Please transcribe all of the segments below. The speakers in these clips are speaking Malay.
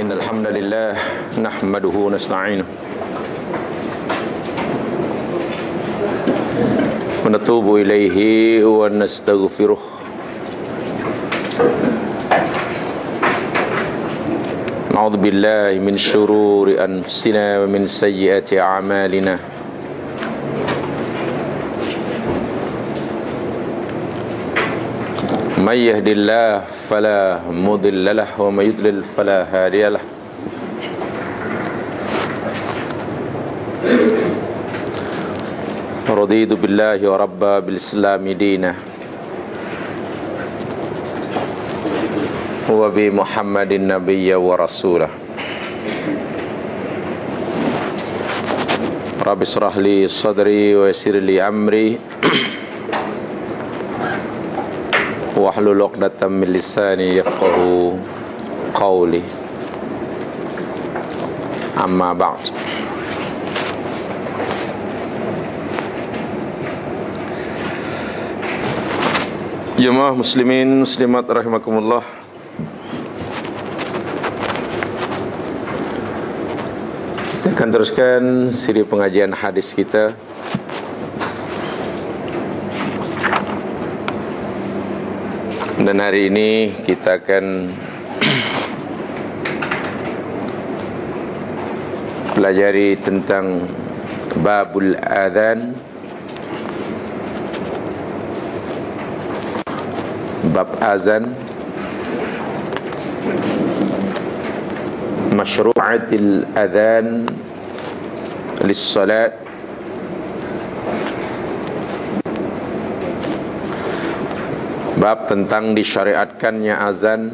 إن الحمد لله نحمده ونستعينه ونتوب إليه ونستغفره نعوذ بالله من شرور أنفسنا ومن سيئات أعمالنا من يهد الله فلا مضل له ومن يضلل فلا هادي له رضيت بالله ربا بالإسلام دينا وبمحمد نبيا ورسولا رب اشرح لي صدري ويسر لي أمري wahlul 'uqdatam min lisani yafqahu qawli. Amma ba'd. Jemaah muslimin muslimat rahimakumullah. Kita akan teruskan siri pengajian hadis kita. Dan hari ini kita akan pelajari tentang babul adzan, bab azan, masyru'atil adzan lis-salat, bab tentang disyariatkannya azan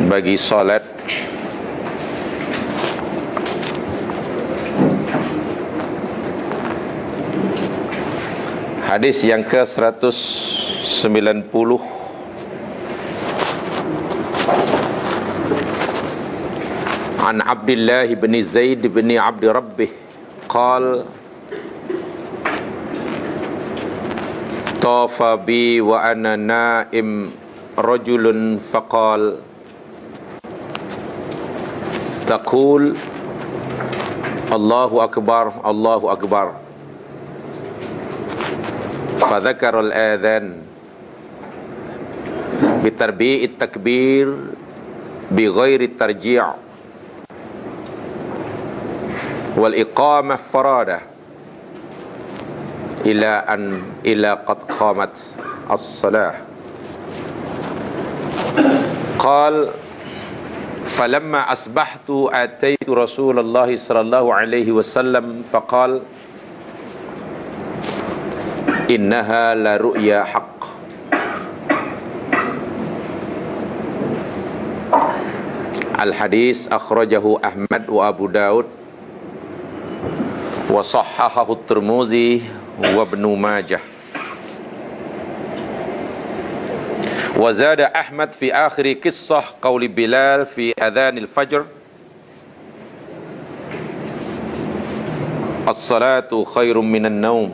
bagi salat. Hadis yang ke-190 An Abdullah bin Zaid bin Abdi Rabbih qala tafa bi wa ana naim rajulun faqal taqul Allahu akbar fadhakara al-adhan bitarbi'it takbir bighairi tarji' wal iqamah farada ila qad qamat as-salah. Qal falamma asbahtu ataitu Rasulullah sallallahu alaihi wasallam faqal innaha la ru'ya haqq. Al-hadis akhrajahu Ahmad wa Abu Daud wa sahhahahu Tirmidzi wa Ibnu Majah. Wa zada Ahmad fi akhir qissah qauli Bilal fi adhan al-fajr as-salatu khairum minan naum.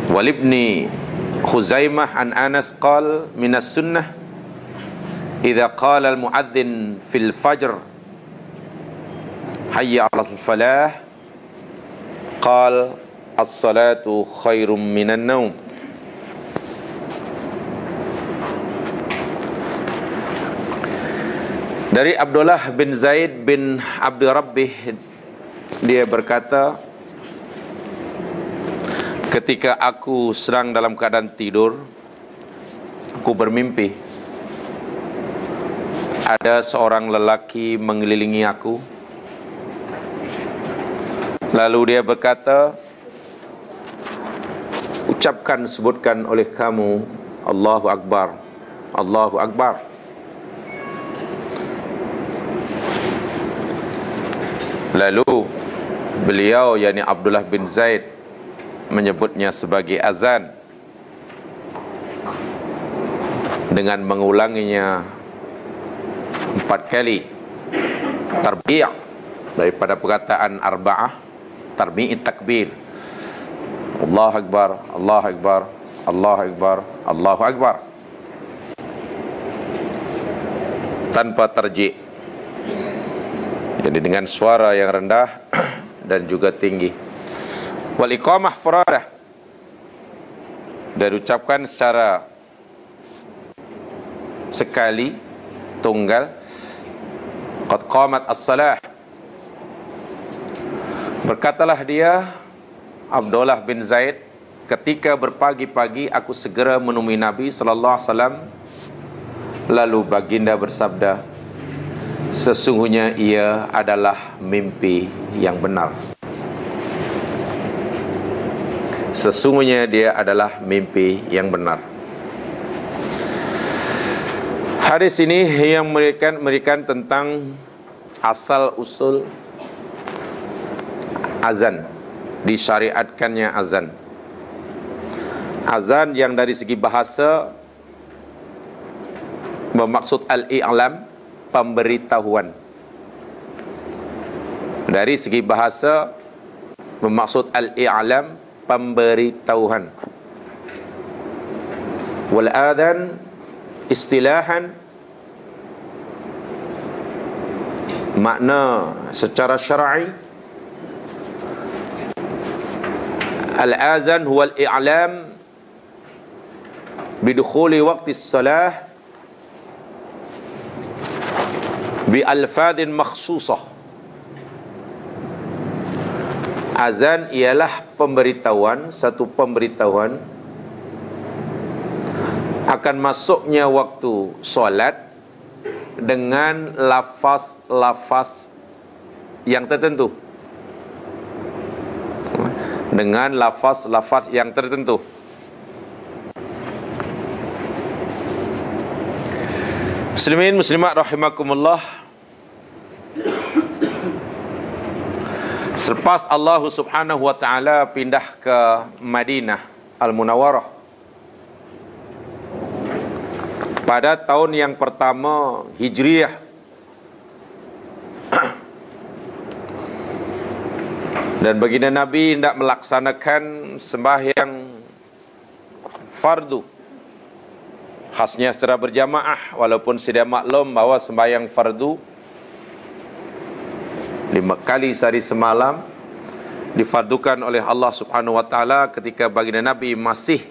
Wal Ibni Khuzaimah an Anas qala minas sunnah idza qala al-muadzin fil fajr hayya 'alal falah qal as-salatu khairum minan naum. Dari Abdullah bin Zaid bin Abdi Rabbih, dia berkata, ketika aku sedang dalam keadaan tidur, aku bermimpi ada seorang lelaki mengelilingi aku. Lalu dia berkata, sebutkan oleh kamu Allahu Akbar, Allahu Akbar. Lalu beliau, yakni Abdullah bin Zaid, menyebutnya sebagai azan dengan mengulanginya 4 kali. Tarbi' daripada perkataan arba'ah, tarbi'it takbir, Allahu Akbar, Allahu Akbar, Allahu Akbar, Allahu Akbar, tanpa tarji'. Jadi dengan suara yang rendah dan juga tinggi. Wal iqamah furadah, dan ucapkan secara sekali, tunggal. Qad qamat as-salah. Berkatalah dia, Abdullah bin Zaid, ketika berpagi-pagi aku segera menemui Nabi sallallahu alaihi wasallam, lalu baginda bersabda, sesungguhnya ia adalah mimpi yang benar. Sesungguhnya dia adalah mimpi yang benar. Hadis ini yang memberikan tentang asal usul azan, disyariatkannya azan. Azan yang dari segi bahasa bermaksud al-i'lam, pemberitahuan. Dari segi bahasa bermaksud al-i'lam, pemberitahuan. Wal adhan istilahan, makna secara syar'i, al-azan huwa al-i'lam bidukhuli waqti as-salah bi alfadhin makhsusah. Azan ialah pemberitahuan, satu pemberitahuan akan masuknya waktu solat dengan lafaz-lafaz yang tertentu. Dengan lafaz-lafaz yang tertentu. Muslimin muslimat rahimakumullah. Selepas Allah Subhanahu wa taala pindah ke Madinah Al-Munawwarah pada tahun yang pertama Hijriyah, dan baginda Nabi hendak melaksanakan sembahyang fardu, khasnya secara berjamaah, walaupun sedia maklum bahawa sembahyang fardu 5 kali sehari semalam difardukan oleh Allah Subhanahu wa taala ketika baginda Nabi masih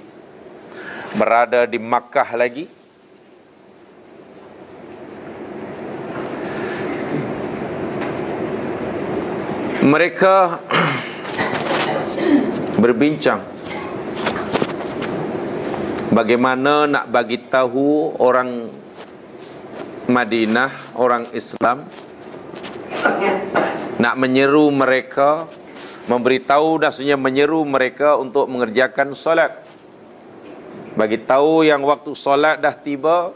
berada di Makkah lagi. Mereka berbincang bagaimana nak bagi tahu orang Madinah, orang Islam, nak menyeru mereka, memberitahu, maksudnya menyeru mereka untuk mengerjakan solat. Bagi tahu yang waktu solat dah tiba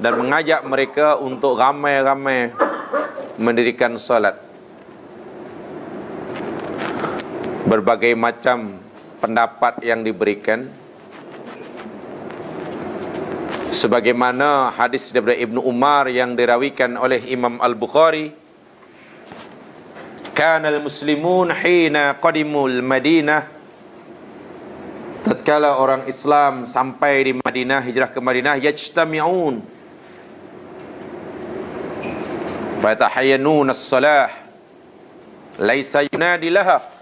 dan mengajak mereka untuk ramai-ramai mendirikan solat. Berbagai macam pendapat yang diberikan, sebagaimana hadis daripada Ibnu Umar yang dirawikan oleh Imam Al-Bukhari, kana al-muslimun hina qadimul Madinah, tatkala orang Islam sampai di Madinah, hijrah ke Madinah, yajtami'un fa yatahayyanun as-salah laisa yunadi laha.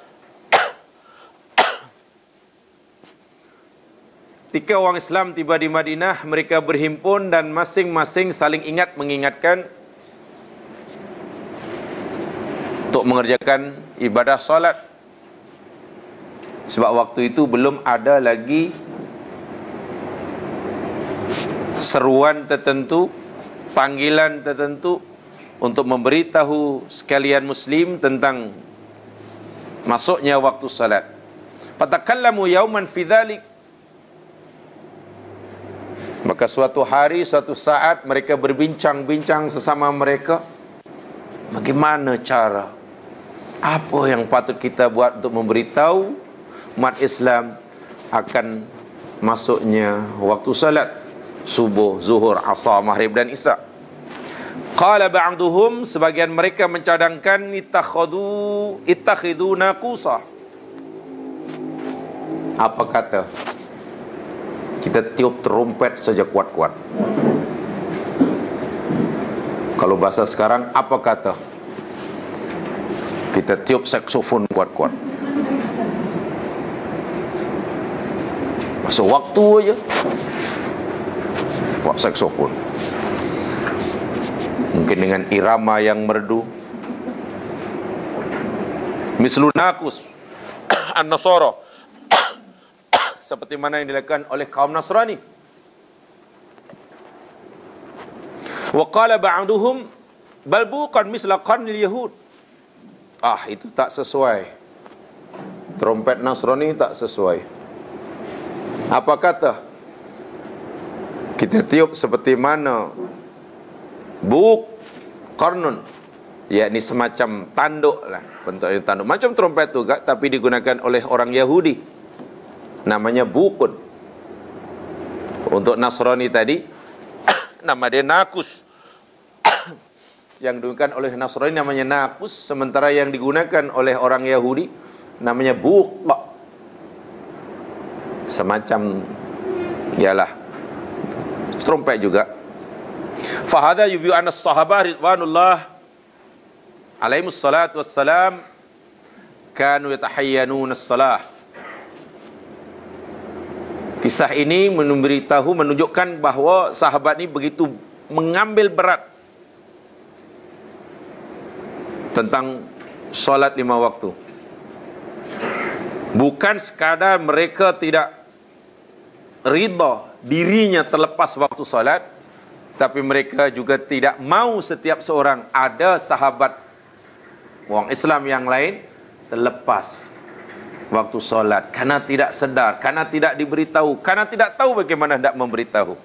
Ketika orang Islam tiba di Madinah, mereka berhimpun dan masing-masing saling ingat mengingatkan untuk mengerjakan ibadah solat. Sebab waktu itu belum ada lagi seruan tertentu, panggilan tertentu untuk memberitahu sekalian muslim tentang masuknya waktu salat. Fatakallamu yauman fi dzalik. Maka suatu hari, suatu saat mereka berbincang-bincang sesama mereka, bagaimana cara, apa yang patut kita buat untuk memberitahu umat Islam akan masuknya waktu salat subuh, zuhur, asar, maghrib dan isya. Qala ba'duhum, sebagian mereka mencadangkan ittakhidhu naqusa. Apa kata? Kita tiup trompet saja kuat-kuat. Kalau bahasa sekarang, apa kata? Kita tiup saksofon kuat-kuat. Masa waktu aja buat saksofon. Mungkin dengan irama yang merdu. Mislu nakus an-nasara, seperti mana yang dilakukan oleh kaum Nasrani. Wa qala ba'duhum bal buqan misla qarnil yahud. Itu tak sesuai. Trompet Nasrani tak sesuai. Apa kata? Kita tiup seperti mana buq qarnun, yakni semacam tanduk lah, bentuknya tanduk, macam trompet juga, tapi digunakan oleh orang Yahudi, namanya buqun. Untuk Nasrani tadi nama dia nakus. Yang digunakan oleh Nasrani namanya nakus, sementara yang digunakan oleh orang Yahudi namanya buq. Semacam ialah trompet juga. Fahadha yubiu anna as-sahabah ridwanullah alaihimus salatu wassalam kanu yatahayyanuna as-salah. Kisah ini menunjukkan bahawa sahabat ini begitu mengambil berat tentang solat 5 waktu. Bukan sekadar mereka tidak ridha dirinya terlepas waktu solat, tapi mereka juga tidak mau setiap seorang, ada sahabat orang Islam yang lain terlepas waktu solat karena tidak sedar, karena tidak diberitahu, karena tidak tahu bagaimana hendak memberitahu.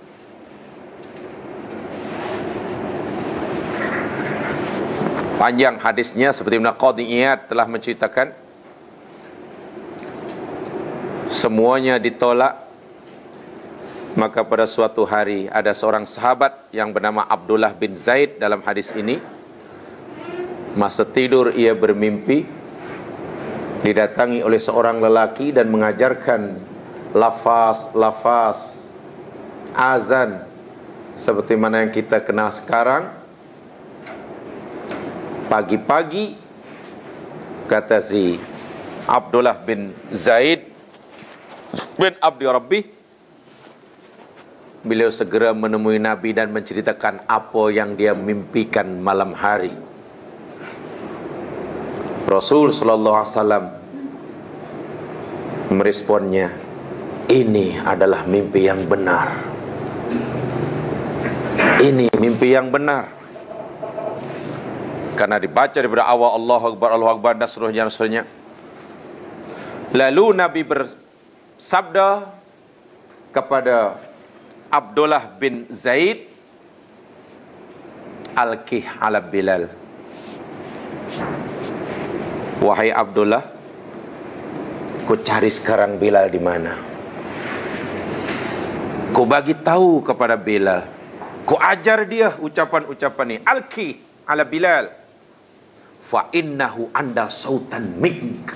Panjang hadisnya, seperti Ibn Qadhi Iyad telah menceritakan, semuanya ditolak. Maka pada suatu hari ada seorang sahabat yang bernama Abdullah bin Zaid dalam hadis ini. Masa tidur ia bermimpi didatangi oleh seorang lelaki dan mengajarkan lafaz azan seperti mana yang kita kenal sekarang. Pagi-pagi, kata si Abdullah bin Zaid bin Abdi Rabbi, beliau segera menemui Nabi dan menceritakan apa yang dia mimpikan malam hari. Rasul sallallahu alaihi wasallam meresponnya, ini adalah mimpi yang benar. Ini mimpi yang benar. Karena dibaca daripada awal Allahu Akbar dan seterusnya. Lalu Nabi bersabda kepada Abdullah bin Zaid, alqih ala Bilal. Wahai Abdullah, kau cari sekarang Bilal di mana? Kau bagi tahu kepada Bilal. Kau ajar dia ucapan-ucapan ini. Alqih ala Bilal. Fa innahu anda sautan mink.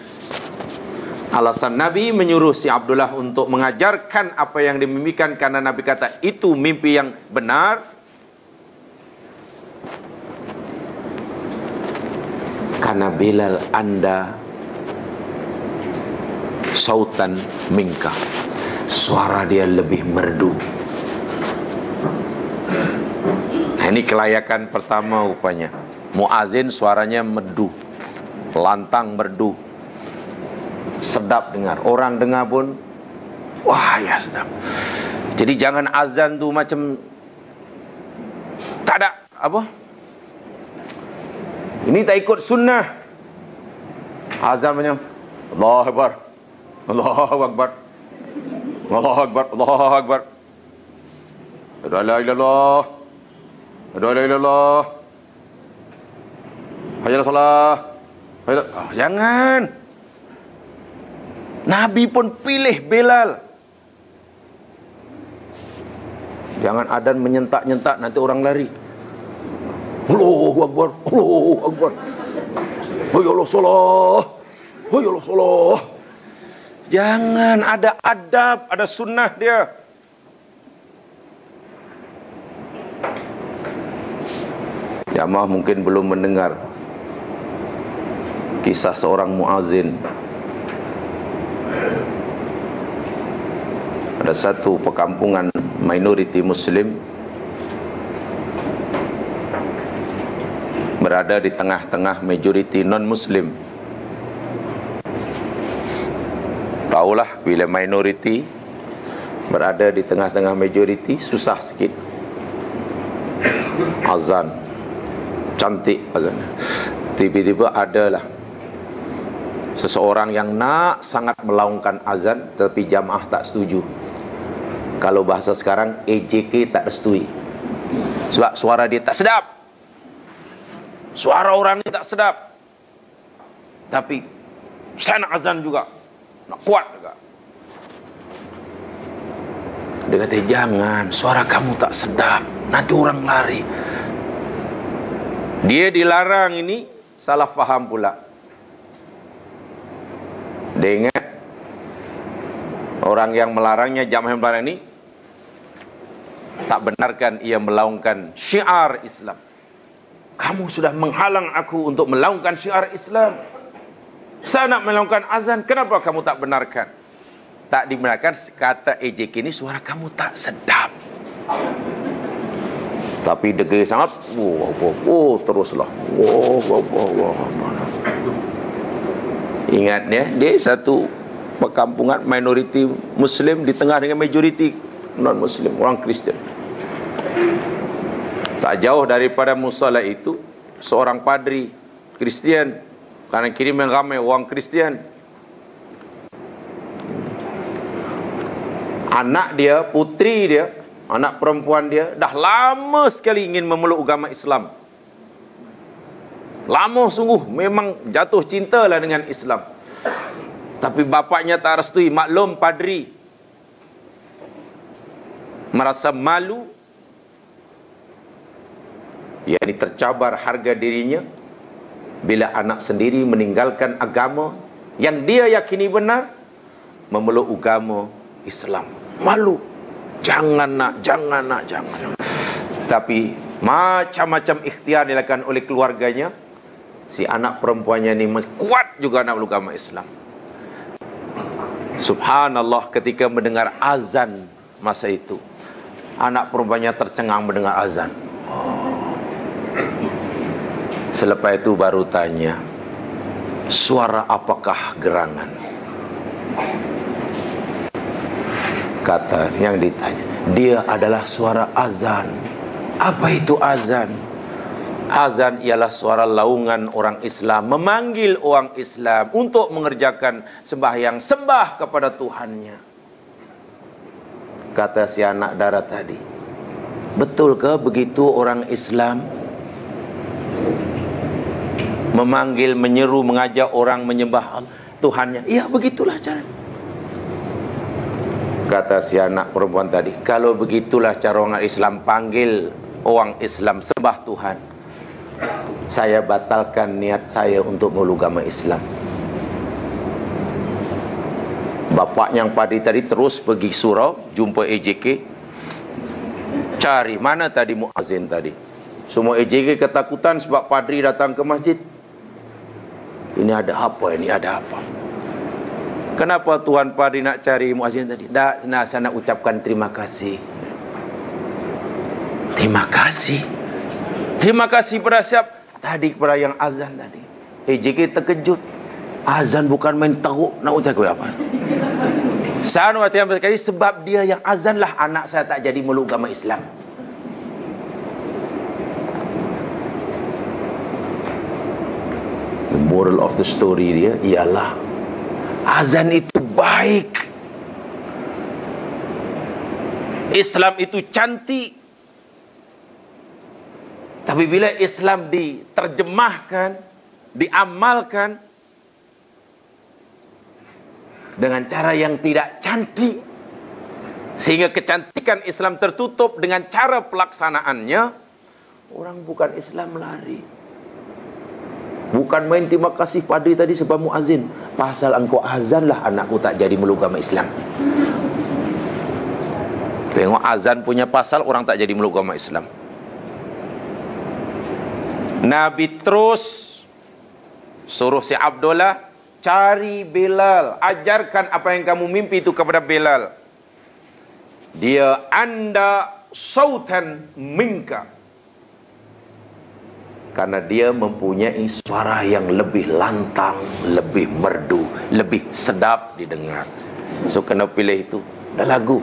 Alasan Nabi menyuruh si Abdullah untuk mengajarkan apa yang dimimpikan, karena Nabi kata itu mimpi yang benar. Karena Bilal anda sautan minka, suara dia lebih merdu. Ini kelayakan pertama rupanya. Muazin suaranya merdu, lantang merdu, sedap dengar. Orang dengar pun, wah ya sedap. Jadi jangan azan tu macam tak ada apa. Ini tak ikut sunnah. Azan macam Allahu Akbar, Allahu Akbar, Allahu Akbar, Allahu Akbar. La ilaha illallah, la ilaha illallah. Hayya salat. Jangan. Nabi pun pilih Bilal. Jangan adzan menyentak-nyentak, nanti orang lari. Allahu Akbar, Allahu Akbar. Hayya salat. Hayya salat. Jangan, ada adab, ada sunnah dia. Jamaah mungkin belum mendengar kisah seorang muazin. Ada satu perkampungan minoriti Muslim berada di tengah-tengah majoriti non-Muslim. Taulah bila minoriti berada di tengah-tengah majoriti susah sikit. Azan cantik azan. Tiba-tiba adalah seseorang yang nak sangat melaungkan azan, tapi jamaah tak setuju. Kalau bahasa sekarang, EJK tak restui. Sebab suara dia tak sedap. Suara orang ni tak sedap. Tapi saya nak azan juga, nak kuat juga. Dia kata, jangan, suara kamu tak sedap, nanti orang lari. Dia dilarang ini, salah faham pula. Dia ingat orang yang melarangnya, jamaah yang melarang ini tak benarkan ia melaungkan syiar Islam. Kamu sudah menghalang aku untuk melaungkan syiar Islam. Saya nak melaungkan azan, kenapa kamu tak benarkan? Tak dibenarkan, kata EJK ini, suara kamu tak sedap. Tapi degil sangat, teruslah. Ingat dia satu perkampungan minoriti Muslim di tengah dengan majoriti non-Muslim, orang Kristian. Tak jauh daripada musala itu, seorang padri Kristian, kanan kiri ramai orang Kristian. Anak dia, putri dia, anak perempuan dia dah lama sekali ingin memeluk agama Islam. Lama sungguh, memang jatuh cintalah dengan Islam. Tapi bapaknya tak restui. Maklum padri merasa malu, yakni tercabar harga dirinya bila anak sendiri meninggalkan agama yang dia yakini benar, memeluk agama Islam. Malu. Jangan. Tapi macam-macam ikhtiar dilakukan oleh keluarganya. Si anak perempuannya ini kuat juga nak meluk agama Islam. Subhanallah, ketika mendengar azan masa itu, anak perempuannya tercengang mendengar azan. Selepas itu baru tanya, suara apakah gerangan? Kata yang ditanya, dia adalah suara azan. Apa itu azan? Azan ialah suara laungan orang Islam, memanggil orang Islam untuk mengerjakan sembahyang, sembah kepada Tuhannya. Kata si anak darah tadi, betul ke begitu orang Islam memanggil, menyeru, mengajak orang menyembah Tuhannya? Iya, begitulah cara. Kata si anak perempuan tadi, kalau begitulah cara orang Islam panggil orang Islam sembah Tuhan, saya batalkan niat saya untuk meluk agama Islam. Bapak yang padi tadi terus pergi surau, jumpa EJK, cari mana tadi muazin tadi. Semua EJK ketakutan sebab padri datang ke masjid. Ini ada apa? Ini ada apa? Kenapa Tuan Padri nak cari muazin tadi? Saya nak ucapkan terima kasih. Terima kasih. Terima kasih pada siapa? Tadi kepada yang azan tadi. EJK terkejut. Azan bukan main teruk, nak ucap apa? Saya nak ucapkan sekali, sebab dia yang azan lah anak saya tak jadi meluk agama Islam. The moral of the story dia ialah azan itu baik. Islam itu cantik. Tapi bila Islam diterjemahkan, diamalkan dengan cara yang tidak cantik, sehingga kecantikan Islam tertutup dengan cara pelaksanaannya, orang bukan Islam lari. Bukan main terima kasih padri tadi sebab muazin. pasal engkau azanlah anakku tak jadi meluk agama Islam. Tengok azan punya pasal orang tak jadi meluk agama Islam. Nabi terus suruh si Abdullah, cari Bilal, ajarkan apa yang kamu mimpi itu kepada Bilal. Dia anda sautan minka, karena dia mempunyai suara yang lebih lantang, lebih merdu, lebih sedap didengar. So kena pilih itu. Dah lagu.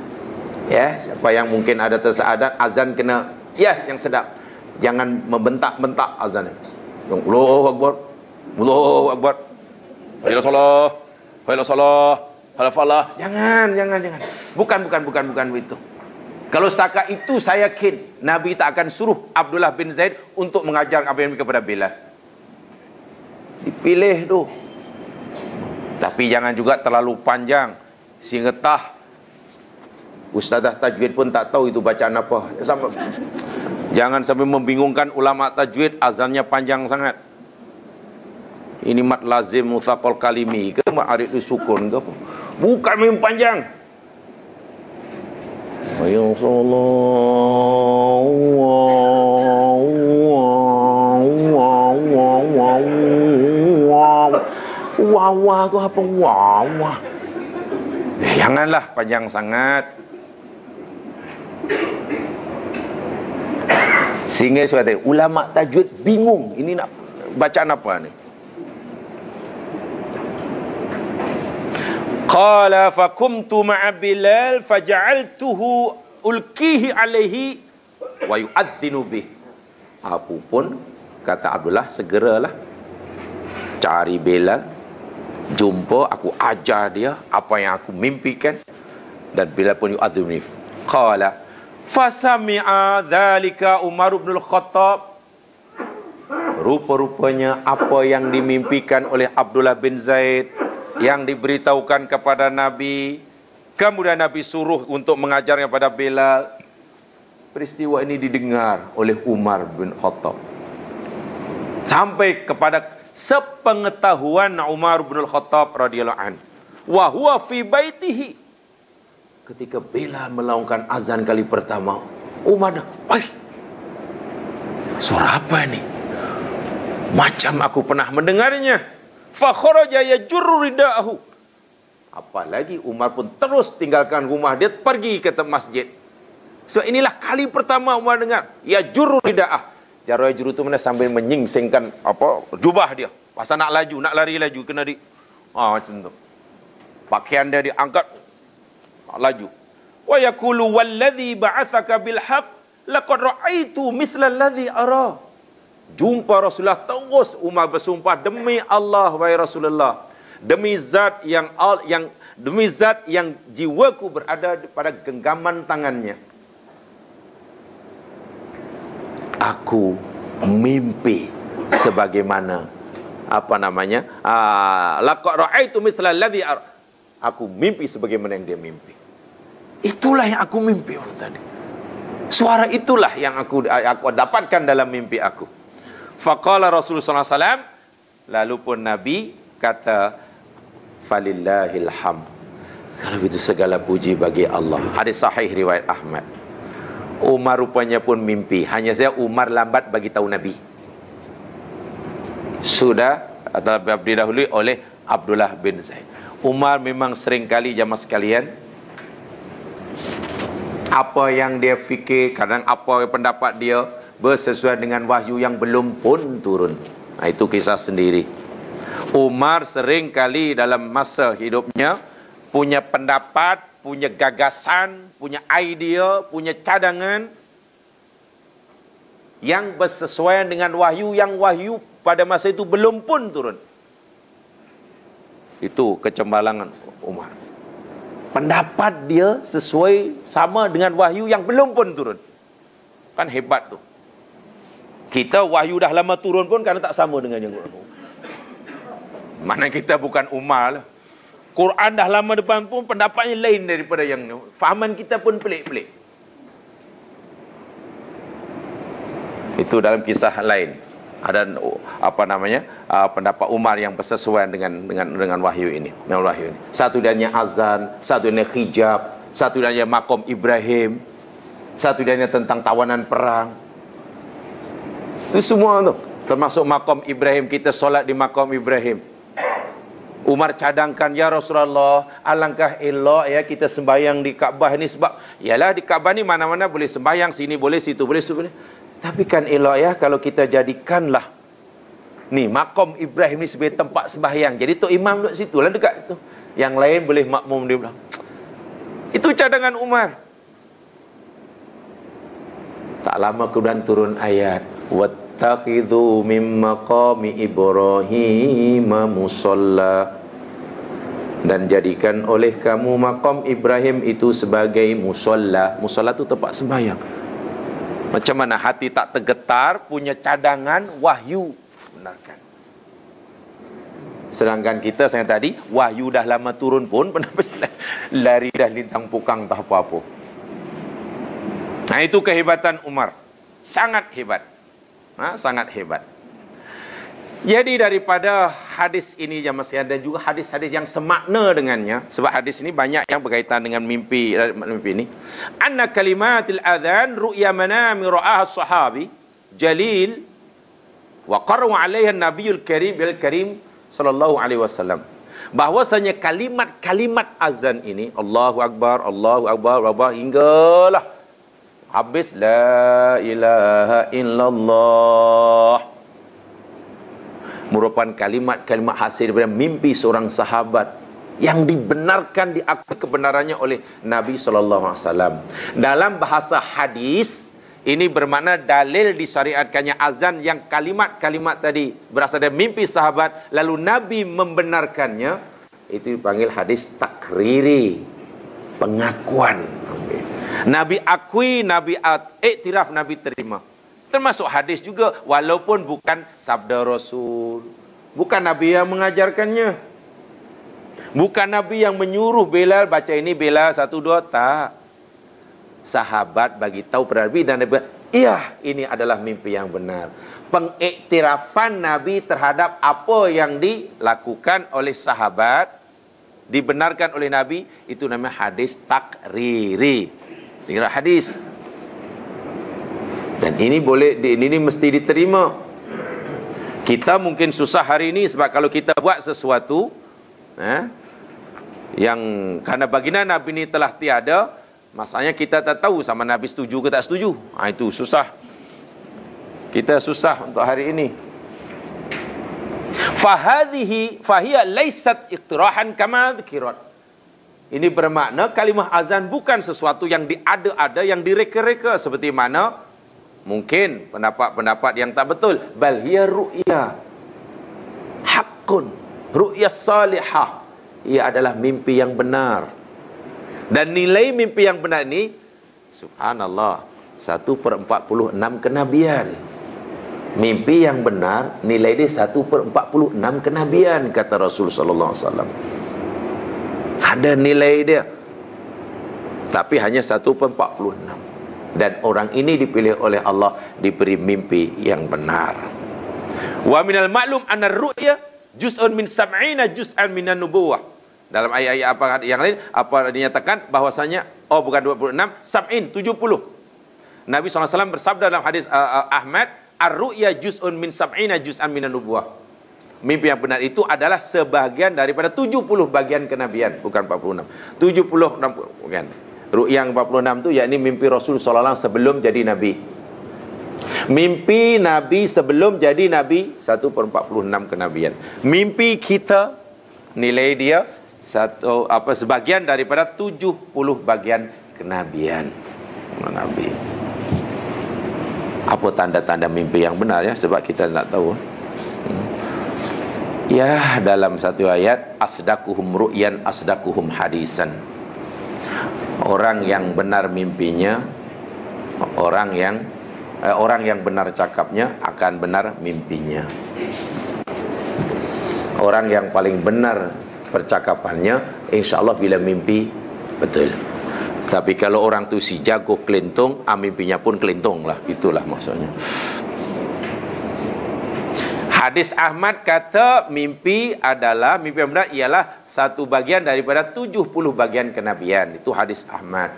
Ya, siapa yang mungkin ada terseadat azan kena yang sedap. Jangan membentak-bentak azan. Allahu Akbar. Allahu Akbar. Hayya salah. Hayya salah. Hayya falah. Jangan. Bukan begitu. Kalau setakat itu saya yakin Nabi tak akan suruh Abdullah bin Zaid untuk mengajar apa yang kepada Bilal. Dipilih tu. Tapi jangan juga terlalu panjang sehingga ustazah tajwid pun tak tahu itu bacaan apa. Jangan sampai membingungkan ulama tajwid, azannya panjang sangat. Ini mat lazim muthaqal kalimi ke mat arid sukun ke apa? Bukan memang panjang. Ya Allah, tu apa wah. Janganlah panjang sangat. Sehingga suatu ulama tajwid bingung, ini nak bacaan apa ni? Qala fakumtu ma'a Bilal faja'altuhu ulkihi alaihi wa yu'adzinu bih. Apapun kata Abdullah, segeralah cari Bilal, jumpa, aku ajar dia apa yang aku mimpikan, dan Bilal pun yu'adzinu bih. Qala fasami'a dzalika Umar bin Al-Khattab. Rupa-rupanya apa yang dimimpikan oleh Abdullah bin Zaid, yang diberitahukan kepada Nabi, kemudian Nabi suruh untuk mengajarnya pada Bilal. Peristiwa ini didengar oleh Umar bin Khattab sampai kepada sepengetahuan Umar bin Khattab radhiyallahu anhu. Wa huwa fi baitihi. Ketika Bilal melaungkan azan kali pertama, Umar dah, suara apa ini? Macam aku pernah mendengarnya. Fa kharaja yajurru ridaahu. Apalagi Umar pun terus tinggalkan rumah dia, pergi ke masjid. So inilah kali pertama Umar dengar yajurru ridaah. Jarul yajurru itu mana sambil menyingsingkan jubah dia. Pasal nak laju, nak lari laju kena macam tu. Pakaian dia diangkat laju. Wa yaqulu wallazi ba'atsaka bil haqq laqad ra'aitu mithla allazi ara. Jumpa Rasulullah, terus Umar bersumpah, demi Allah wahai Rasulullah, demi zat yang jiwaku berada pada genggaman tangannya, aku mimpi sebagaimana laqad ra'aitu mithla allazi ara. Aku mimpi sebagaimana yang dia mimpi. Itulah yang aku mimpi orang tadi. Suara itulah yang aku dapatkan dalam mimpi aku. Faqala Rasulullah SAW. Lalu pun Nabi kata, falillahil hamd. Kalau itu segala puji bagi Allah. Hadis sahih riwayat Ahmad. Umar rupanya pun mimpi. Hanya saja Umar lambat bagi tahu Nabi. Sudah atau didahului oleh Abdullah bin Zaid. Umar memang seringkali jamaah sekalian, apa yang dia fikir, kadang apa pendapat dia bersesuaian dengan wahyu yang belum pun turun. Itu kisah sendiri. Umar seringkali dalam masa hidupnya punya pendapat, punya gagasan, punya idea, punya cadangan yang bersesuaian dengan wahyu yang wahyu pada masa itu belum pun turun. Itu kecembalangan Umar. Pendapat dia sesuai sama dengan wahyu yang belum pun turun. Kan hebat tu. Kita wahyu dah lama turun pun kerana tak sama dengan yang Quran. Mana kita bukan Umar lah. Quran dah lama depan pun pendapatnya lain daripada yang ni. Fahaman kita pun pelik-pelik. Itu dalam kisah lain. Ada pendapat Umar yang bersesuaian dengan wahyu ini, dengan wahyu ini. Satu diannya azan, satu diannya hijab, satu diannya makom Ibrahim, satu diannya tentang tawanan perang. Itu semua tu, termasuk makom Ibrahim, kita solat di makom Ibrahim. Umar cadangkan, ya Rasulullah, alangkah elok ya kita sembahyang di Kaabah ni, sebab yalah di Kaabah ni mana-mana boleh sembahyang, sini boleh, situ boleh, situ boleh. Tapi kan elok ya kalau kita jadikanlah ni makom Ibrahim ni sebagai tempat sembahyang. Jadi tok imam duduk situ lah dekat tu. Yang lain boleh makmum dia bilang. Itu cadangan Umar. Tak lama kemudian turun ayat, wattakhidhu min maqami Ibrahim musalla, dan jadikan oleh kamu makom Ibrahim itu sebagai musalla. Musalla itu tempat sembahyang. Macam mana hati tak tergetar, punya cadangan wahyu benarkan. Sedangkan kita sayang tadi, wahyu dah lama turun pun lari dah lintang pukang tak apa-apa. Nah, itu kehebatan Umar. Sangat hebat. Sangat hebat. Jadi daripada hadis ini yang masih ada juga hadis-hadis yang semakna dengannya, sebab hadis ini banyak yang berkaitan dengan mimpi ini. Anna kalimatil adhan ru'ya manami ra'aha sahabi jalil wa qarru 'alaiha an-nabiyul karim sallallahu alaihi wasallam. Bahwasanya kalimat-kalimat azan ini, Allahu akbar, Allahu akbar, Allahu hinggalah habis la ilaha illallah, merupakan kalimat-kalimat hasil daripada mimpi seorang sahabat yang dibenarkan, diakui kebenarannya oleh Nabi SAW. Dalam bahasa hadis, ini bermakna dalil disyariatkannya azan yang kalimat-kalimat tadi berasal dari mimpi sahabat, lalu Nabi membenarkannya. Itu dipanggil hadis takriri, pengakuan. Nabi akui, Nabi iktiraf, Nabi terima. Termasuk hadis juga, walaupun bukan sabda Rasul, bukan Nabi yang mengajarkannya, bukan Nabi yang menyuruh Bilal baca ini, Bilal 1, 2, tak. Sahabat bagi tahu pada Nabi, dan Nabi, iya, ini adalah mimpi yang benar. Pengiktirafan Nabi terhadap apa yang dilakukan oleh sahabat, dibenarkan oleh Nabi, itu namanya hadis takriri. Dengar hadis. Dan ini boleh, ini mesti diterima. Kita mungkin susah hari ini sebab kalau kita buat sesuatu yang karena baginda Nabi ini telah tiada, masalahnya kita tak tahu sama Nabi setuju ke tak setuju. Itu susah. Kita susah untuk hari ini. Fahiya laysat iqtirahan kama dzikirat. Ini bermakna kalimah azan bukan sesuatu yang diada-ada, yang direka-reka seperti mana mungkin pendapat-pendapat yang tak betul. Bal hiya ru'ya haqqun, ru'ya salihah. Ia adalah mimpi yang benar. Dan nilai mimpi yang benar ini, subhanallah, 1/46 kenabian. Mimpi yang benar nilai dia 1/46 kenabian, kata Rasul sallallahu alaihi wasallam. Ada nilai dia, tapi hanya 1/46. Dan orang ini dipilih oleh Allah, diberi mimpi yang benar. Wa minal ma'lum anna ru'ya juz'un min sab'ina juz'an minan nubuwah. Dalam ayat-ayat apa yang lain, apa dinyatakan bahwasanya bukan 26, sab'in, 70. Nabi SAW bersabda dalam hadis Ahmad, ar-ru'ya juz'un min sab'ina juz'an minan nubuwah. Mimpi yang benar itu adalah sebahagian daripada 70 bagian kenabian, bukan 46. 70 60 bukan. Ru'ya yang 46 tu yakni mimpi Rasul sallallahu alaihi wasallam sebelum jadi nabi. Mimpi Nabi sebelum jadi Nabi 1/46 kenabian. Mimpi kita nilai dia sebagian daripada 70 bagian kenabian Nabi. Apa tanda-tanda mimpi yang benar ya? Sebab kita tak tahu. Ya, dalam satu ayat, asdaquhum ru'yan asdaquhum hadisan. Orang yang benar mimpinya, orang yang benar cakapnya akan benar mimpinya. Orang yang paling benar percakapannya, insya-Allah bila mimpi betul. Tapi kalau orang tu si jago kelintung, mimpinya pun kelintung lah. Itulah maksudnya. Hadis Ahmad kata mimpi yang benar ialah satu bagian daripada 70 bagian kenabian. Itu hadis Ahmad.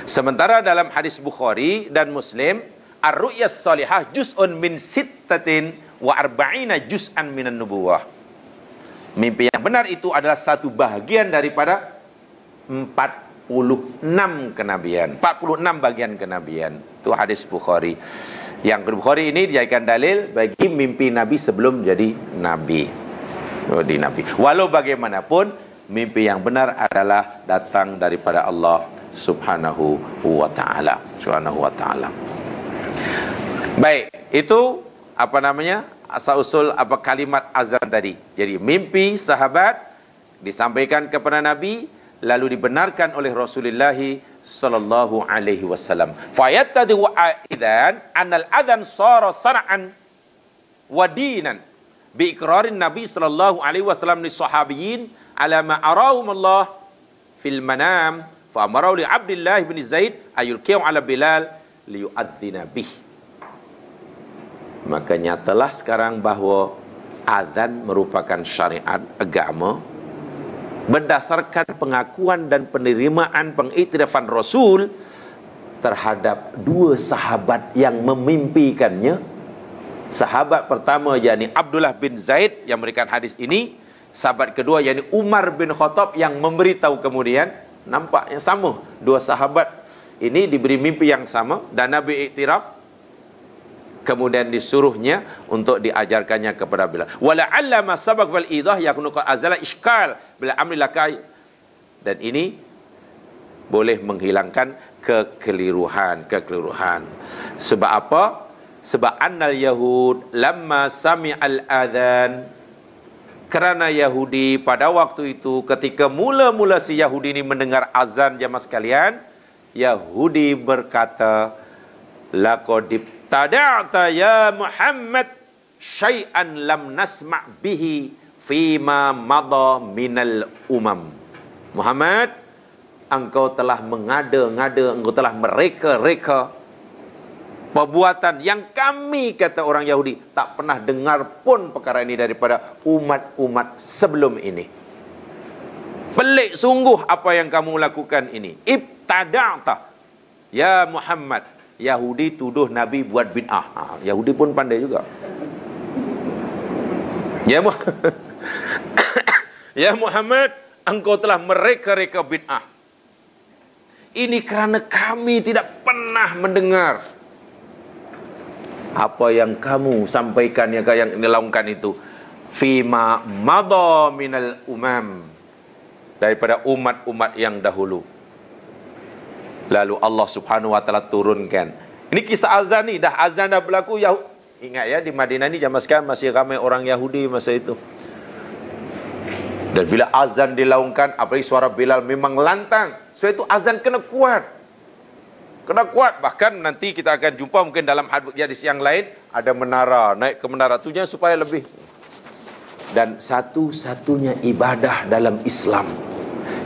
Sementara dalam hadis Bukhari dan Muslim, ar-ru'yas salihah juz'un min sittatin wa arba'ina juz'an minan nubuwah. Mimpi yang benar itu adalah satu bagian daripada 46 kenabian. 46 bagian kenabian. Itu hadis Bukhari. Yang Bukhari ini dijadikan dalil bagi mimpi Nabi sebelum jadi Nabi. Di Nabi. Walau bagaimanapun, mimpi yang benar adalah datang daripada Allah Subhanahu wa ta'ala. Subhanahu wa ta'ala. Baik, itu apa namanya? Asal-usul apa kalimat azan tadi. Jadi mimpi sahabat disampaikan kepada Nabi, lalu dibenarkan oleh Rasulullah sallallahu alaihi wasallam. Fayattadi'u aidan anal adzan sara sar'an wa dinan bi iqrarin Nabi sallallahu alaihi wasallam li sahabiyyin ala ma arahum Allah fil manam fa amara li Abdullah bin Zaid ayulqiu ala Bilal liyu'adzina bih. Maka nyatalah sekarang bahawa azan merupakan syariat agama berdasarkan pengakuan dan penerimaan pengiktirafan Rasul terhadap dua sahabat yang memimpikannya. Sahabat pertama yakni Abdullah bin Zaid yang memberikan hadis ini, sahabat kedua yakni Umar bin Khattab yang memberitahu kemudian. Nampaknya sama, dua sahabat ini diberi mimpi yang sama dan Nabi iktiraf, kemudian disuruhnya untuk diajarkannya kepada Bilal. Wala'alla ma sabaq wal idah yakunu qad azala iskal bila amri lakai. Dan ini boleh menghilangkan kekeliruan. Sebab apa? Sebab annal yahud lamma sami'al adzan, kerana Yahudi pada waktu itu ketika mula-mula si Yahudi ini mendengar azan, jamaah sekalian, Yahudi berkata, laqad tada'ta ya Muhammad syai'an lam nasma' bihi fima madha minal umam. Muhammad, engkau telah mengada-ngada, engkau telah mereka-reka perbuatan yang kami, kata orang Yahudi, tak pernah dengar pun perkara ini daripada umat-umat sebelum ini. Pelik sungguh apa yang kamu lakukan ini. Ibtada'ta ya Muhammad. Yahudi tuduh Nabi buat bid'ah. Yahudi pun pandai juga. Ya Muhammad, engkau telah mereka-reka bid'ah. Ini kerana kami tidak pernah mendengar apa yang kamu sampaikan, yang dilakukan itu. Fima madha minal umam, daripada umat-umat yang dahulu. Lalu Allah Subhanahu wa ta'ala turunkan. Ini kisah azan ni, azan dah berlaku. Ingat ya, di Madinah ni zaman sekarang masih ramai orang Yahudi masa itu. Dan bila azan dilaungkan, apalagi suara Bilal memang lantang. So itu azan kena kuat. Kena kuat. Bahkan nanti kita akan jumpa mungkin dalam hadis yang lain, ada menara, naik ke menara. Tujuan supaya lebih. Dan satu-satunya ibadah dalam Islam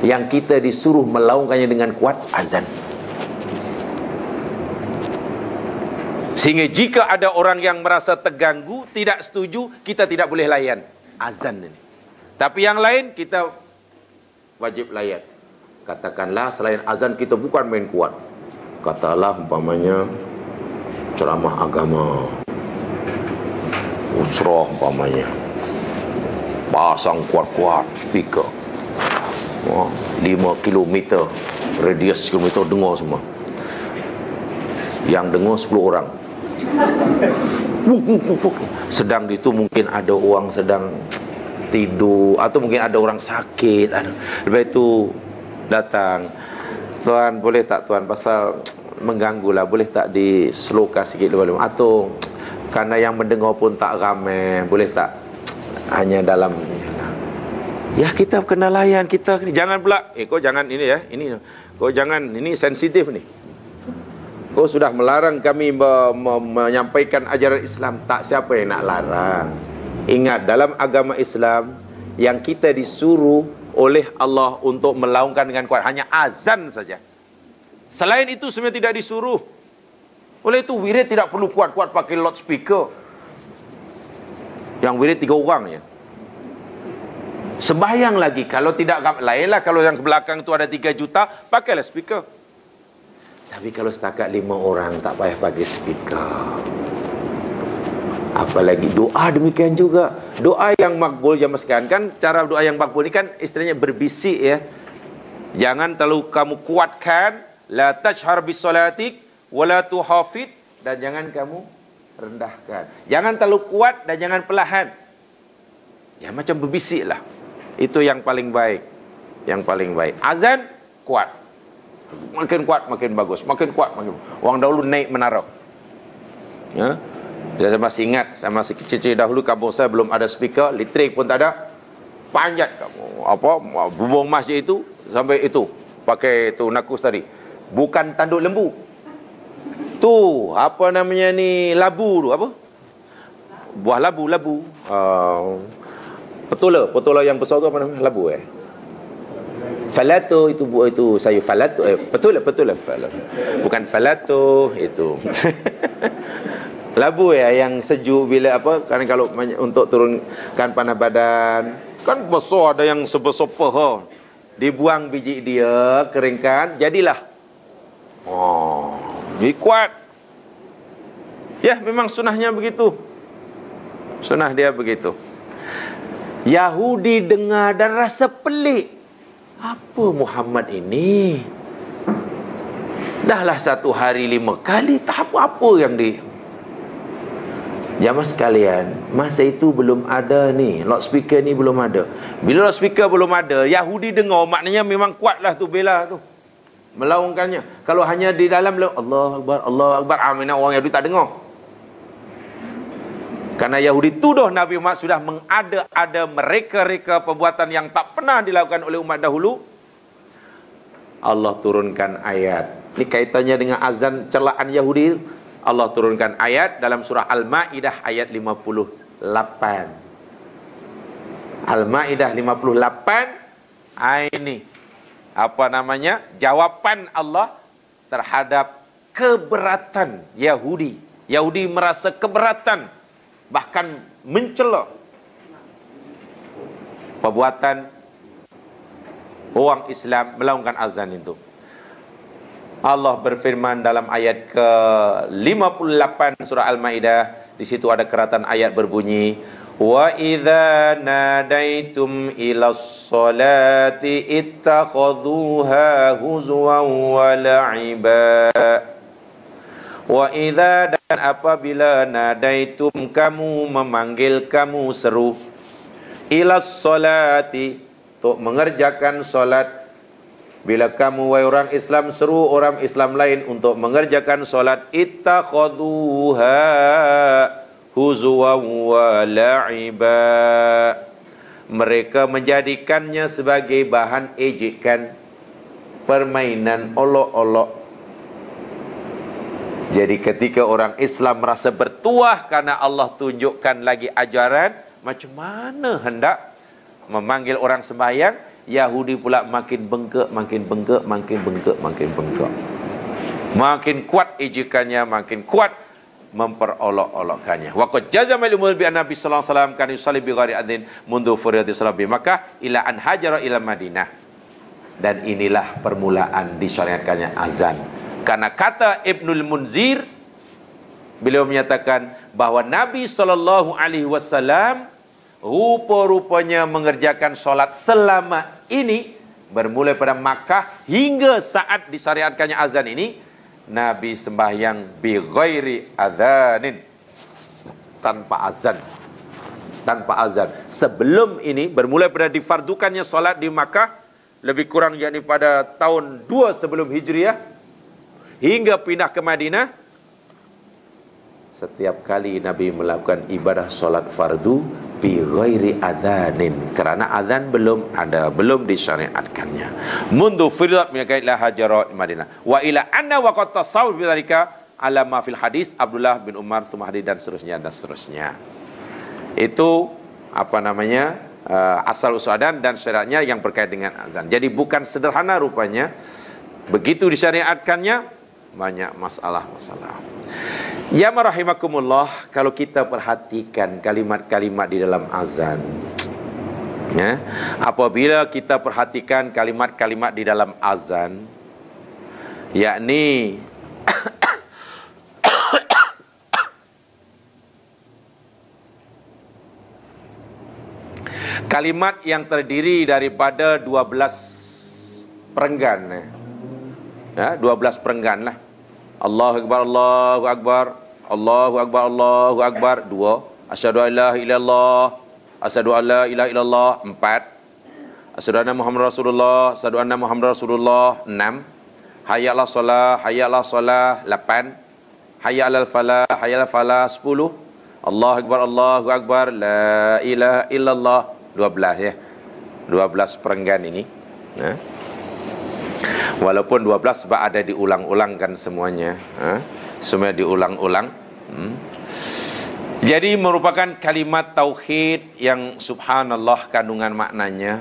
yang kita disuruh melaungkannya dengan kuat, azan. Sehingga jika ada orang yang merasa terganggu, tidak setuju, kita tidak boleh layan azan ini. Tapi yang lain kita wajib layan. Katakanlah selain azan kita bukan main kuat. Katalah umpamanya ceramah agama, usrah umpamanya, pasang kuat-kuat speaker, 5 km radius kilometer dengar semua. Yang dengar 10 orang. Sedang di situ mungkin ada orang sedang tidur, atau mungkin ada orang sakit. Lepas itu datang, tuan boleh tak tuan, pasal mengganggu lah, boleh tak dislowkan sikit dulu, atau kerana yang mendengar pun tak ramai, boleh tak hanya dalam. Ya kita kena layan, kita jangan pula kau jangan ini ya, ini kau jangan, ini sensitif ni. Kau sudah melarang kami menyampaikan ajaran Islam. Tak, siapa yang nak larang. Ingat, dalam agama Islam yang kita disuruh oleh Allah untuk melaungkan dengan kuat hanya azan saja. Selain itu sebenarnya tidak disuruh. Oleh itu wirid tidak perlu kuat-kuat pakai loudspeaker. Yang wirid 3 orang je. Sembahyang lagi. Kalau tidak, lainlah kalau yang ke belakang tu ada 3 juta, pakailah speaker. Tapi kalau setakat 5 orang, tak payah pakai speaker. Apalagi doa demikian juga. Doa yang makbul zaman sekarang kan, cara doa yang makbul ni kan istilahnya berbisik ya. Jangan terlalu kamu kuatkan, la tajhar bis salatik wala tuhafid, dan jangan kamu rendahkan. Jangan terlalu kuat dan jangan perlahan. Ya macam berbisiklah. Itu yang paling baik. Yang paling baik. Azan kuat. Makin kuat makin bagus. Makin kuat makin. Orang dahulu naik menara. Ya. Saya masih ingat, saya masih kecil-kecil dahulu kampung saya belum ada speaker, listrik pun tak ada. Panjat apa bumbung masjid itu sampai itu. Pakai tu nakus tadi. Bukan tanduk lembu. Tu apa namanya ni, labu tu apa? Buah labu. Petola yang besar tu apa namanya? Labu Falato itu sayur falato. Betul falat. Bukan falato itu. Labu yang sejuk bila apa? Kan kalau untuk turunkan panas badan. Kan besar, ada yang sebesar paha. Dibuang biji dia, keringkan, jadilah. Jadi kuat. Ya, memang sunnahnya begitu. Sunnah dia begitu. Yahudi dengar dan rasa pelik. Apa Muhammad ini? Dahlah 1 hari 5 kali, tak apa-apa yang di... Jamaah sekalian, masa itu belum ada ni, loudspeaker ni belum ada. Bila loudspeaker belum ada, Yahudi dengar, maknanya memang kuatlah tu bela tu. Melaungkannya. Kalau hanya di dalam Allah Akbar, aminah, orang Yahudi tak dengar. Karena Yahudi tuduh Nabi Muhammad sudah mengada-ada mereka-reka perbuatan yang tak pernah dilakukan oleh umat dahulu. Allah turunkan ayat. Ini kaitannya dengan azan celaan Yahudi. Allah turunkan ayat dalam surah Al-Ma'idah ayat 58. Al-Ma'idah 58. Ini apa namanya? Jawaban Allah terhadap keberatan Yahudi. Yahudi merasa keberatan, bahkan mencela perbuatan orang Islam melakukan azan itu. Allah berfirman dalam ayat ke-58 surah Al-Maidah, di situ ada keratan ayat berbunyi, wa idza nadaitum ilas salati ittakhadhuha huzwan wa la'iba. Wa idza, dan apabila nadaitum, kamu memanggil, kamu seru, ilas salati, untuk mengerjakan solat. Bila kamu wahai orang Islam seru orang Islam lain untuk mengerjakan solat, ittakhadhuha huzwan wa la'iba, mereka menjadikannya sebagai bahan ejekan, permainan olok-olok. Jadi ketika orang Islam merasa bertuah karena Allah tunjukkan lagi ajaran macam mana hendak memanggil orang sembahyang, Yahudi pula makin bengkak, makin bengkak, makin bengkak, makin bengkak. Makin kuat ejekannya, makin kuat memperolok-olokkannya. Wa qad jazama al-umur bi Nabi sallallahu alaihi wasallam kan yusalli bi ghairi adzin mundu furiyati salat bi Makkah ila an hajara ila Madinah. Dan inilah permulaan disyariatkannya azan. Karena kata Ibnul Munzir, beliau menyatakan bahawa Nabi sallallahu alaihi wasallam rupa-rupanya mengerjakan solat selama ini bermula pada Makkah hingga saat disyariatkannya azan ini, Nabi sembahyang bi ghairi adzanin, tanpa azan. Tanpa azan. Sebelum ini bermula pada difardukannya solat di Makkah, lebih kurang yakni pada tahun 2 sebelum Hijriah hingga pindah ke Madinah, setiap kali Nabi melakukan ibadah solat fardu bi ghairi adzanin, kerana azan belum ada, belum disyariatkannya. Mundu firidat min kaila hajara Madinah. Wa ila anna wa qad tasawwur bi dzalika ala ma fil hadis Abdullah bin Umar Tumahdi dan seterusnya dan seterusnya. Itu apa namanya? Asal usul azan dan syariatnya yang berkait dengan azan. Jadi bukan sederhana rupanya. Begitu disyariatkannya banyak masalah-masalah. Ya marahimakumullah, kalau kita perhatikan kalimat-kalimat di dalam azan, ya, apabila kita perhatikan kalimat-kalimat di dalam azan, yakni kalimat yang terdiri daripada 12 perenggan, ya, 12 perenggan lah. Allahu Akbar, Allahu Akbar, Allahu Akbar, Allahu Akbar, 2. Asyhadu an la ilaha illallah, asyhadu an la ilaha illallah, 4. Asyhadu anna Muhammad Rasulullah, asyhadu anna Muhammad Rasulullah, 6. Hayya 'alas shalah, hayya 'alas shalah, 8. Hayya 'alal falah, hayya 'alal falah, 10. Allahu Akbar, Allahu Akbar, la ilaha illallah, 12 ya. 12 perenggan ini. Nah. Walaupun 12 sebab ada diulang-ulangkan semuanya, semua diulang-ulang. Jadi merupakan kalimat tauhid yang subhanallah kandungan maknanya.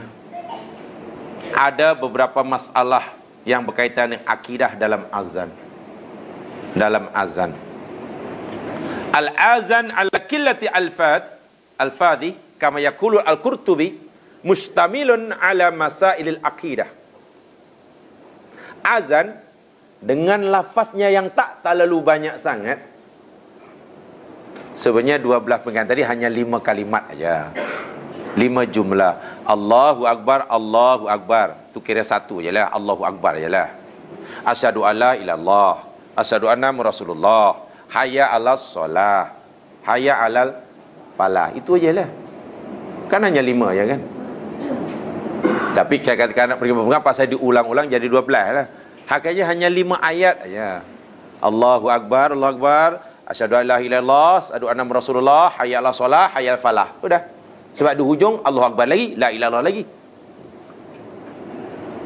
Ada beberapa masalah yang berkaitan dengan akidah dalam azan. Dalam azan. Al-azan ala qillati al-fadhi kama yaqulu al-Qurtubi mustamilun ala masailil aqidah. Azan dengan lafaznya yang tak terlalu banyak sangat, sebenarnya 12 perenggan tadi hanya 5 kalimat aja, 5 jumlah. Allahu Akbar, Allahu Akbar, tu kira satu je lah, Allahu Akbar je lah. Asyhadu alla ilallah, asyhadu anna Rasulullah, hayya 'alas shalah, hayya 'alal falah, itu je lah. Kan hanya 5 je kan. Tapi kadang-kadang nak pergi berpegang pasal diulang-ulang jadi 12 lah. Hakikatnya hanya 5 ayat aja. Allahu Akbar, Allahu Akbar, asyhadu an la ilaha illallah, asyhadu anna Rasulullah, hayya 'alas shalah, hayya 'alal falah. Sudah. Sebab di hujung Allahu Akbar lagi, la ilaha illallah lagi.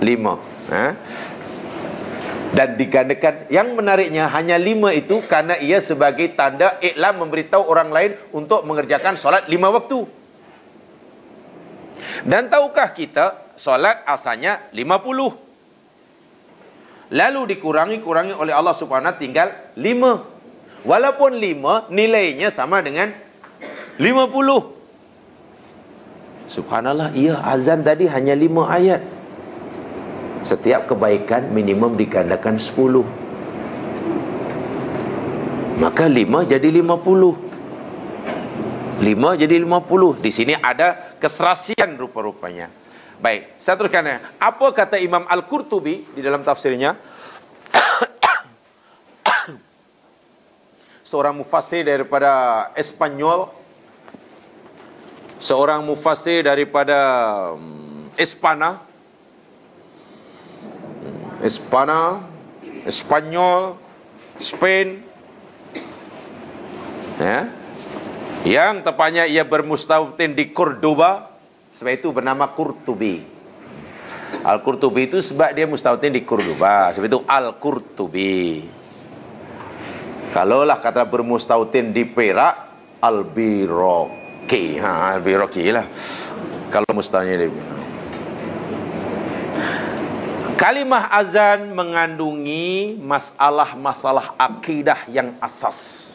5. Dan digandakan. Yang menariknya hanya 5 itu karena ia sebagai tanda iklam memberitahu orang lain untuk mengerjakan solat 5 waktu. Dan tahukah kita solat asalnya 50. Lalu dikurangi oleh Allah Subhanahu tinggal 5. Walaupun 5 nilainya sama dengan 50. Subhanallah, iya azan tadi hanya 5 ayat. Setiap kebaikan minimum digandakan 10. Maka 5 jadi 50. 5 jadi 50. Di sini ada keserasian rupa-rupanya. Baik, saya teruskan. Apa kata Imam Al-Qurtubi di dalam tafsirnya? Seorang mufassir daripada Espanyol, seorang mufassir daripada Espanyol, Spain, ya, yang tepatnya ia bermustautin di Cordoba, sebab itu bernama Qurtubi. Al-Qurtubi itu sebab dia mustautin di Cordoba, sebab itu Al-Qurtubi. Kalaulah kata bermustautin di Perak, Al-Biraqi. Al-Biraqi lah. Kalau mustautinnya di kalimah azan mengandungi masalah-masalah akidah yang asas.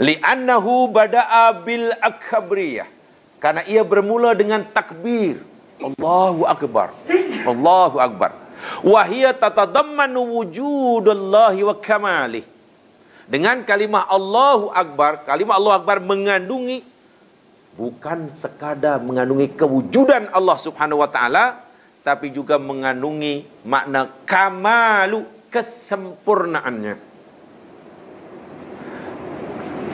Li'annahu bada'a bil akhabriyah, karena ia bermula dengan takbir, Allahu Akbar, Allahu Akbar. Wa hiya tatadammanu wujudallahi wa kamalih. Dengan kalimah Allahu Akbar, kalimah Allahu Akbar mengandungi, bukan sekadar mengandungi kewujudan Allah Subhanahu wa taala, tapi juga mengandungi makna kamalu, kesempurnaannya.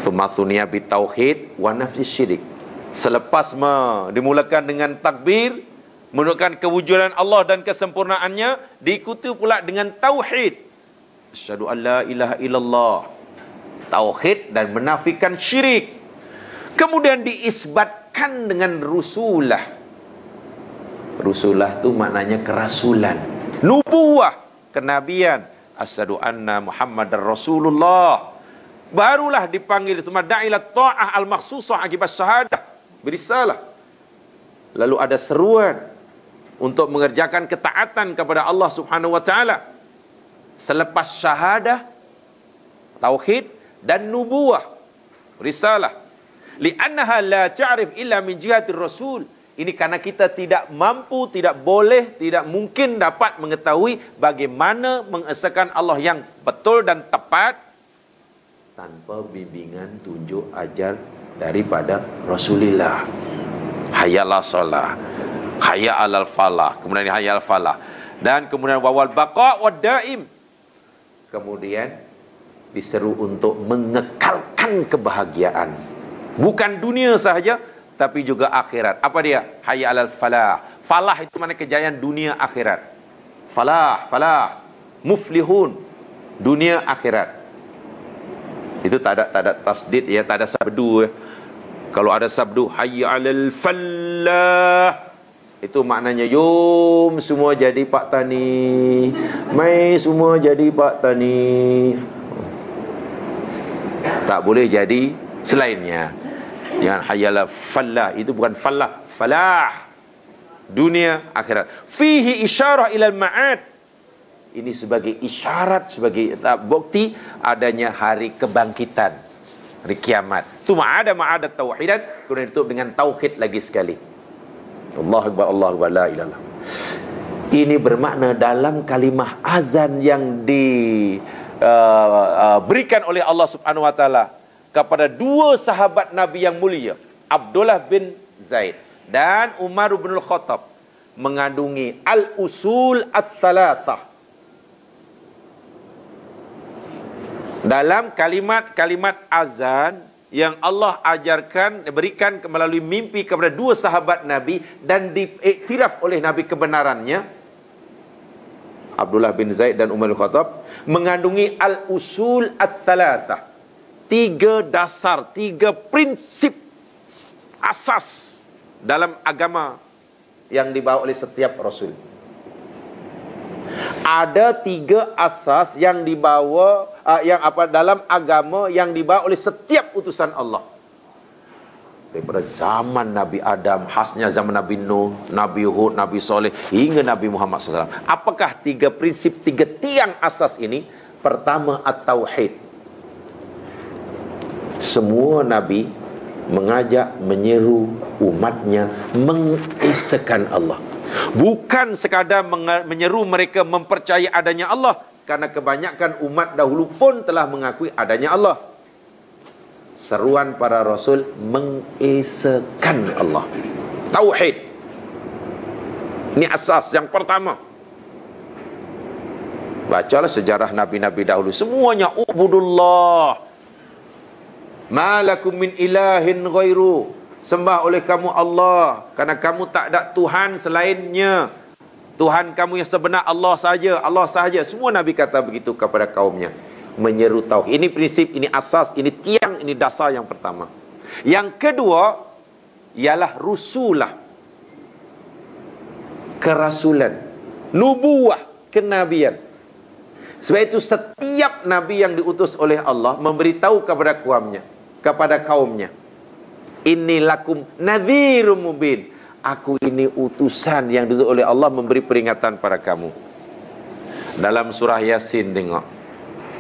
Thumathunia bitauhid wa nafsi syirik. Selepas dimulakan dengan takbir, menunjukkan kewujudan Allah dan kesempurnaannya, diikuti pula dengan tauhid. Asyhadu an la ilaha illallah. Tauhid dan menafikan syirik. Kemudian diisbatkan dengan rusulah. Rusulah itu maknanya kerasulan. Nubuwah, kenabian. Asyhadu anna Muhammadar Rasulullah. Barulah dipanggil itu da'ilat ta'ah al-makhsusah akibat syahadah, berisalah. Lalu ada seruan untuk mengerjakan ketaatan kepada Allah Subhanahu wa taala. Selepas syahadah, tauhid, dan nubuwah, risalah. Li'annaha la ta'rif illa min jihatir rasul. Ini karena kita tidak mampu, tidak boleh, tidak mungkin dapat mengetahui bagaimana mengesahkan Allah yang betul dan tepat tanpa bimbingan, tunjuk, ajar daripada Rasulullah. Hayya 'alas shalah, hayya 'alal falah, kemudian hayya 'alal falah, dan kemudian wawal baqa wad daim. Kemudian diseru untuk mengekalkan kebahagiaan, bukan dunia sahaja tapi juga akhirat. Apa dia? Hayya 'alal falah. Falah itu makna kejayaan dunia akhirat. Falah, falah, muflihun, dunia akhirat. Itu tak ada tasdid ya, tak ada sabdu ya. Kalau ada sabdu hayya 'alal falah, itu maknanya yum semua jadi Pak Tani, mai semua jadi Pak Tani. Tak boleh jadi selainnya. Jangan hayya 'alal falah, itu bukan falah, falah, dunia akhirat. Fihi isyarah ilal ma'ad. Ini sebagai isyarat, sebagai bukti adanya hari kebangkitan, hari kiamat. Itu ma'ada tauhidan, kemudian ditutup dengan tauhid lagi sekali. Allahu Akbar, Allahu Akbar, la ilaha illallah. Ini bermakna dalam kalimah azan yang diberikan oleh Allah Subhanahu wa taala kepada dua sahabat Nabi yang mulia, Abdullah bin Zaid dan Umar bin Al-Khattab, mengandungi al-usul ats-tsalatsah. Dalam kalimat-kalimat azan yang Allah ajarkan, berikan melalui mimpi kepada dua sahabat Nabi dan diiktiraf oleh Nabi kebenarannya, Abdullah bin Zaid dan Umar bin Khattab, mengandungi al-usul ats-tsalatsah. Tiga dasar, tiga prinsip asas dalam agama yang dibawa oleh setiap Rasul. Ada tiga asas yang dibawa dalam agama yang dibawa oleh setiap utusan Allah. Daripada zaman Nabi Adam, khasnya zaman Nabi Nuh, Nabi Hud, Nabi Saleh, hingga Nabi Muhammad SAW. Apakah tiga prinsip, tiga tiang asas ini? Pertama, at-tauhid. Semua Nabi mengajak, menyeru umatnya mengesahkan Allah. Bukan sekadar menyeru mereka mempercayai adanya Allah, karena kebanyakan umat dahulu pun telah mengakui adanya Allah. Seruan para Rasul mengesahkan Allah. Tauhid. Ini asas yang pertama. Bacalah sejarah Nabi-Nabi dahulu, semuanya ubudullah, ma lakum min ilahin ghairu, sembah oleh kamu Allah, karena kamu tak ada Tuhan selainnya. Tuhan kamu yang sebenar Allah sahaja, Allah sahaja. Semua Nabi kata begitu kepada kaumnya. Menyeru tauhid. Ini prinsip, ini asas, ini tiang, ini dasar yang pertama. Yang kedua ialah rusulah, kerasulan, nubuwah, kenabian. Sebab itu setiap Nabi yang diutus oleh Allah memberitahu kepada kaumnya, inni lakum nadhirum mubin, aku ini utusan yang diutus oleh Allah memberi peringatan pada kamu. Dalam surah Yasin tengok,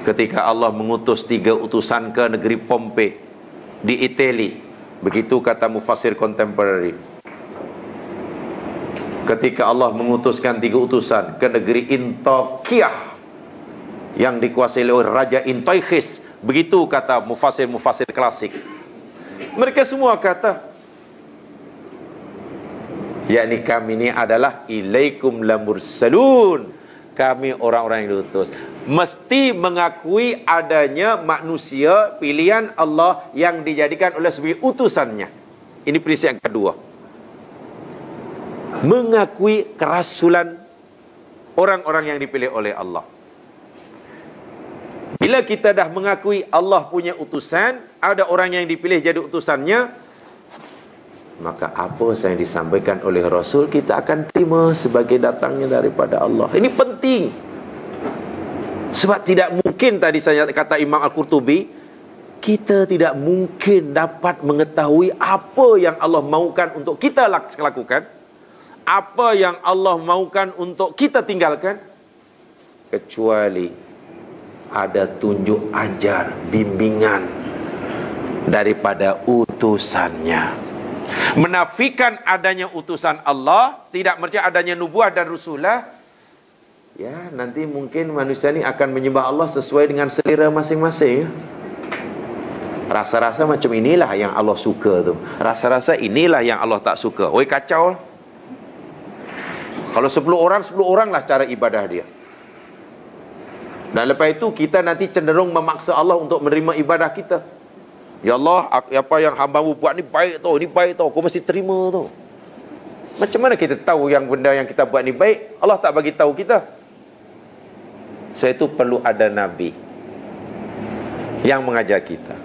ketika Allah mengutus 3 utusan ke negeri Pompei di Itali, begitu kata mufassir kontemporari. Ketika Allah mengutuskan 3 utusan ke negeri Intokiyah yang dikuasai oleh Raja Intoikhis, begitu kata mufassir klasik. Mereka semua kata, yakni kami ini adalah ilaikum lamursalun, kami orang-orang yang diutus. Mesti mengakui adanya manusia pilihan Allah yang dijadikan oleh sebagai utusannya. Ini prinsip yang kedua. Mengakui kerasulan orang-orang yang dipilih oleh Allah. Bila kita dah mengakui Allah punya utusan, ada orang yang dipilih jadi utusannya, maka apa yang disampaikan oleh Rasul kita akan terima sebagai datangnya daripada Allah. Ini penting. Sebab tidak mungkin, tadi saya kata Imam Al-Qurtubi, kita tidak mungkin dapat mengetahui apa yang Allah mahukan untuk kita lakukan, apa yang Allah mahukan untuk kita tinggalkan, kecuali ada tunjuk ajar, bimbingan daripada utusannya. Menafikan adanya utusan Allah, tidak percaya adanya nubuah dan rusulah, ya nanti mungkin manusia ni akan menyembah Allah sesuai dengan selera masing-masing. Rasa-rasa macam inilah yang Allah suka tu, rasa-rasa inilah yang Allah tak suka. Oi, kacau lah. Kalau 10 orang lah cara ibadah dia. Dan lepas itu kita nanti cenderung memaksa Allah untuk menerima ibadah kita. Ya Allah, apa yang hamba-Mu buat ni baik tau, ni baik tau, kau mesti terima tau. Macam mana kita tahu yang benda yang kita buat ni baik? Allah tak bagi tahu kita. Sebab itu perlu ada Nabi yang mengajar kita.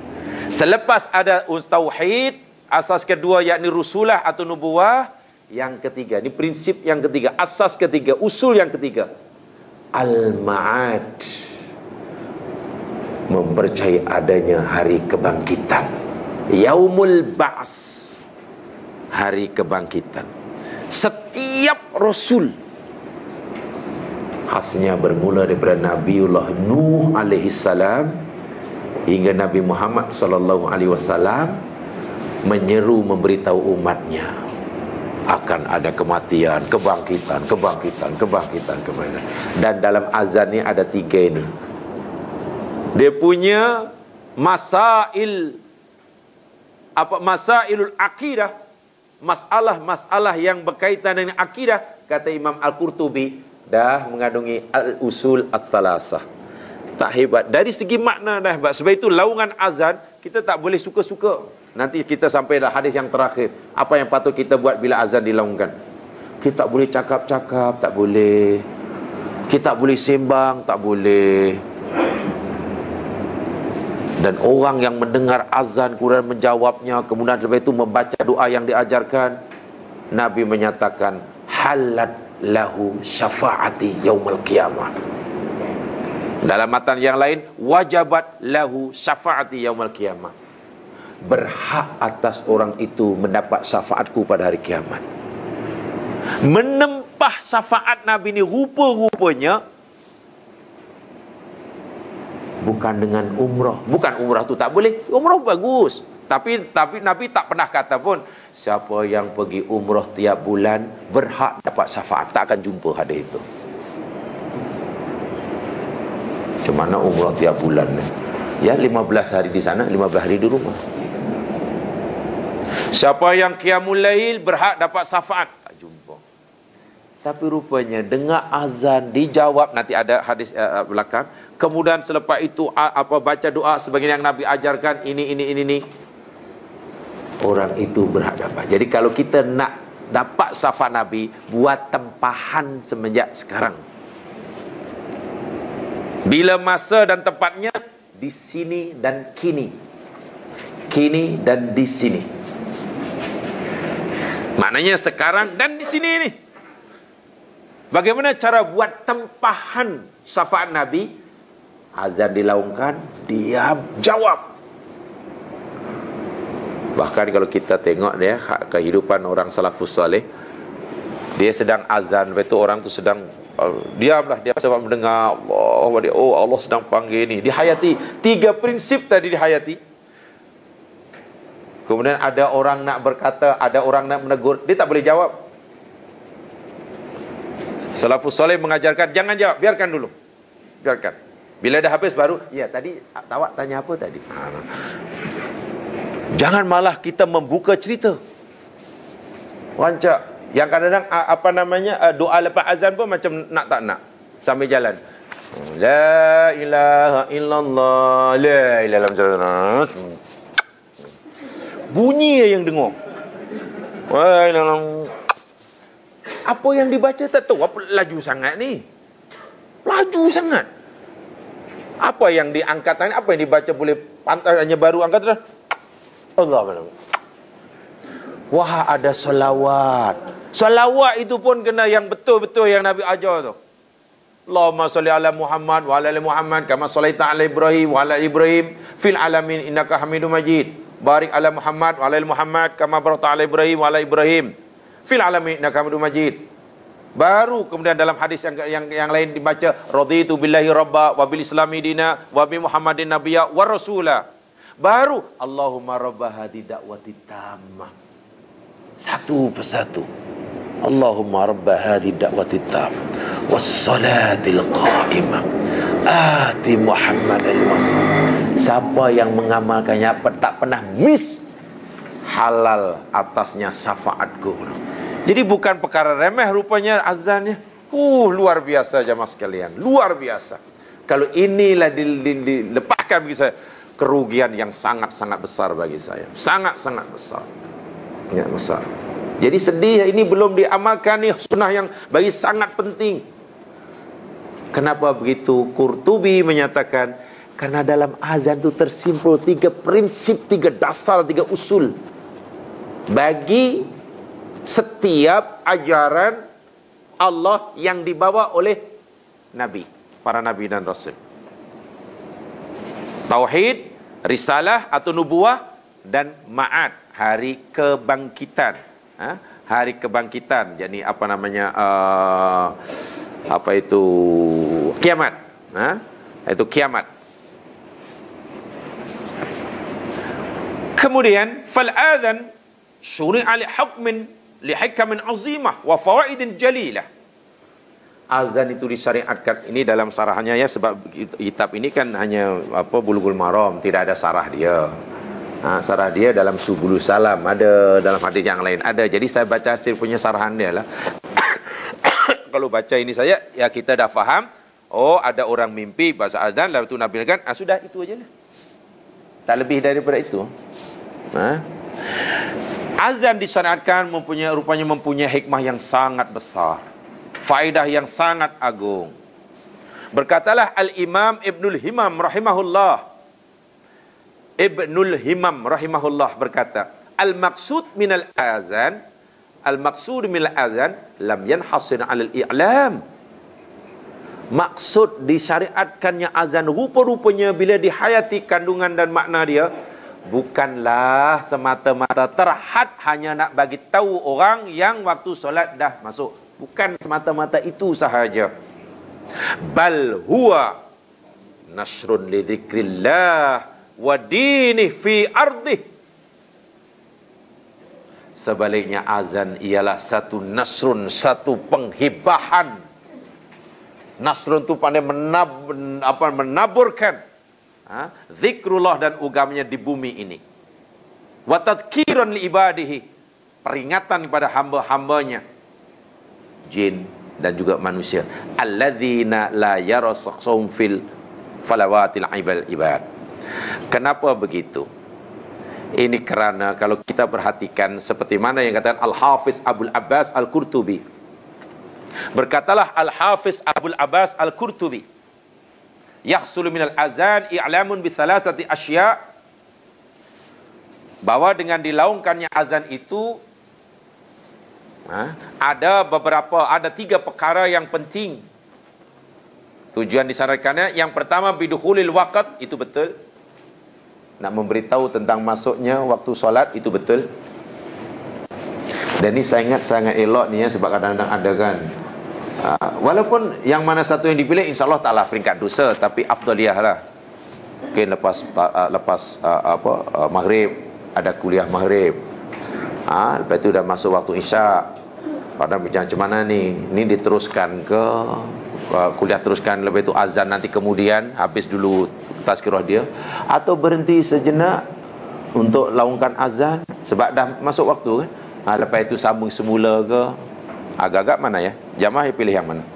Selepas ada tauhid, asas kedua yakni rusulah atau nubuah. Yang ketiga, ini prinsip yang ketiga, asas ketiga, usul yang ketiga, al-ma'ad, mempercayai adanya hari kebangkitan, yaumul ba's, hari kebangkitan. Setiap rasul khasnya bermula daripada Nabiullah Nuh alaihi salam hingga Nabi Muhammad sallallahu alaihi wasallam menyeru, memberitahu umatnya akan ada kematian, kebangkitan. Dan dalam azan ni ada 3 ini. Dia punya masailul akidah, masalah yang berkaitan dengan akidah, kata Imam Al-Qurtubi, dah mengandungi al-usul at-thalasah. Tak hebat dari segi makna dah hebat. Sebab itu laungan azan kita tak boleh suka-suka. Nanti kita sampai dah hadis yang terakhir. Apa yang patut kita buat bila azan dilaungkan? Kita tak boleh cakap-cakap, tak boleh. Kita tak boleh sembang, tak boleh. Dan orang yang mendengar azan kemudian menjawabnya, kemudian lepas itu membaca doa yang diajarkan, Nabi menyatakan halat lahu syafaati yaumul qiyamah. Dalam matan yang lain, wajabat lahu syafaati yaumul qiyamah. Berhak atas orang itu mendapat syafaatku pada hari kiamat. Menempah syafaat Nabi ini rupa-rupanya bukan dengan umrah. Bukan umrah tu tak boleh. Umrah bagus. Tapi Nabi tak pernah kata pun siapa yang pergi umrah tiap bulan berhak dapat syafaat. Tak akan jumpa hadis itu. Macam mana umrah tiap bulan ni? Ya 15 hari di sana, 15 hari di rumah. Siapa yang qiyamul lail berhak dapat syafaat. Tak jumpa. Tapi rupanya dengar azan dijawab, nanti ada hadis belakang. Kemudian selepas itu baca doa sebagaimana yang Nabi ajarkan, ini. Orang itu berhak dapat. Jadi kalau kita nak dapat syafaat Nabi, buat tempahan semenjak sekarang. Bila masa dan tempatnya, di sini dan kini. Kini dan di sini. Maknanya sekarang dan di sini ni. Bagaimana cara buat tempahan syafaat Nabi? Azan dilaungkan, dia jawab. Bahkan kalau kita tengok dia kehidupan orang salafus saleh, dia sedang azan, lepas tu orang tu sedang diamlah, dia sebab mendengar Allah sedang panggil ni. Dihayati 3 prinsip tadi, dihayati. Kemudian ada orang nak berkata, ada orang nak menegur, dia tak boleh jawab. Salafus saleh mengajarkan jangan jawab, biarkan dulu. Biarkan. Bila dah habis baru, ya tadi awak tanya apa tadi? Jangan malah kita membuka cerita. Rancak. Yang kadang-kadang doa lepas azan pun macam nak tak nak. Sambil jalan. La ilaha illallah, la ilaha illallah. Bunyi yang dengar. Apa yang dibaca tak tahu. Apa laju sangat ni? Laju sangat. Apa yang diangkat tadi, apa yang dibaca boleh pantas hanya baru angkat dah. Allah. Wah, ada solawat. Solawat itu pun kena yang betul-betul yang Nabi ajar tu. Allahumma salli ala Muhammad wa ala ali Muhammad kama shallaita ala Ibrahim wa ala Ibrahim fil alamin innaka Hamidum Majid. Barik ala Muhammad wa ala ali Muhammad kama barakta ala Ibrahim wa ala Ibrahim fil alamin innaka Hamidum Majid. Baru kemudian dalam hadis yang lain dibaca raditu billahi rabba wa bil islami dina wa bi muhammadin nabiyya wa rasula. Baru Allahumma rabba hadi da'wati tammah. Satu persatu. Allahumma rabba hadi da'wati tammah was salatil qa'imah ati Muhammad al-Masih. Siapa yang mengamalkannya tak pernah miss, halal atasnya syafaatku. Jadi bukan perkara remeh rupanya azannya. Luar biasa jamaah sekalian. Luar biasa. Kalau inilah dilepaskan bagi saya, kerugian yang sangat-sangat besar bagi saya. Sangat-sangat besar. Ya, besar. Jadi sedih ini belum diamalkan nih sunnah yang bagi sangat penting. Kenapa begitu? Qurtubi menyatakan karena dalam azan itu tersimpul 3 prinsip, 3 dasar, 3 usul bagi setiap ajaran Allah yang dibawa oleh Nabi, para Nabi dan Rasul. Tauhid, risalah atau nubuah, dan ma'ad, hari kebangkitan. Hari kebangkitan, jadi apa namanya, apa itu, kiamat. Itu kiamat. Kemudian fal adzan syuri'a li hukmin li hikamin azimah wa fawaidin jalilah. Azan itu disyariatkan, ini dalam sarahannya ya, sebab kitab ini kan hanya Bulughul Maram, tidak ada sarah dia. Sarah dia dalam Subulus Salam, ada dalam hadis yang lain ada. Jadi saya baca hasil punya sarahan dia lah. Kalau baca ini saya, ya kita dah faham. Oh, ada orang mimpi bahasa azan, lalu itu Nabi kan, sudah itu aja lah. Tak lebih daripada itu. Azan disyariatkan rupanya mempunyai hikmah yang sangat besar, faedah yang sangat agung. Berkatalah Al-Imam Ibnul Himam rahimahullah. Ibnul Himam rahimahullah berkata, Al-maqsud minal azan, al-maqsud minal azan lam yanhasir 'alal i'lam. Maksud disyariatkannya azan rupa-rupanya bila dihayati kandungan dan makna dia, bukanlah semata-mata terhad hanya nak bagi tahu orang yang waktu solat dah masuk. Bukan semata-mata itu sahaja. Bal huwa nasrun li dzikrillah wa dinih fi ardih. Sebaliknya azan ialah satu nasrun, satu penghibahan. Nasrun itu pandai menaburkan zikrullah dan ugamanya di bumi ini. Wa tadhkiran li ibadihi, peringatan kepada hamba-hambanya, jin dan juga manusia. Alladzina la yarasaqsum fil falawatil ibad. Kenapa begitu? Ini kerana kalau kita perhatikan seperti mana yang katakan Al-Hafiz Abul Abbas Al-Qurtubi. Berkatalah Al-Hafiz Abul Abbas Al-Qurtubi, yahsulu minal azan i'lamun bi thalathati asya', bahwa dengan dilaungkannya azan itu ada 3 perkara yang penting. Tujuan disyariatkannya, yang pertama bidukhulil waqt, itu betul. Nak memberitahu tentang masuknya waktu solat, itu betul. Dan ini saya ingat sangat elok ni ya, sebab kadang-kadang ada kan, walaupun yang mana satu yang dipilih insya-Allah taklah peringkat dosa, tapi afdaliyah lah. Mungkin lepas maghrib ada kuliah maghrib. Lepas itu dah masuk waktu isyak. Pada macam mana ni? Ni diteruskan ke kuliah teruskan, lepas itu azan nanti kemudian habis dulu tazkirah dia, atau berhenti sejenak untuk laungkan azan sebab dah masuk waktu kan. Lepas itu sambung semula ke, agak-agak mana ya? Jamaah pilih yang mana?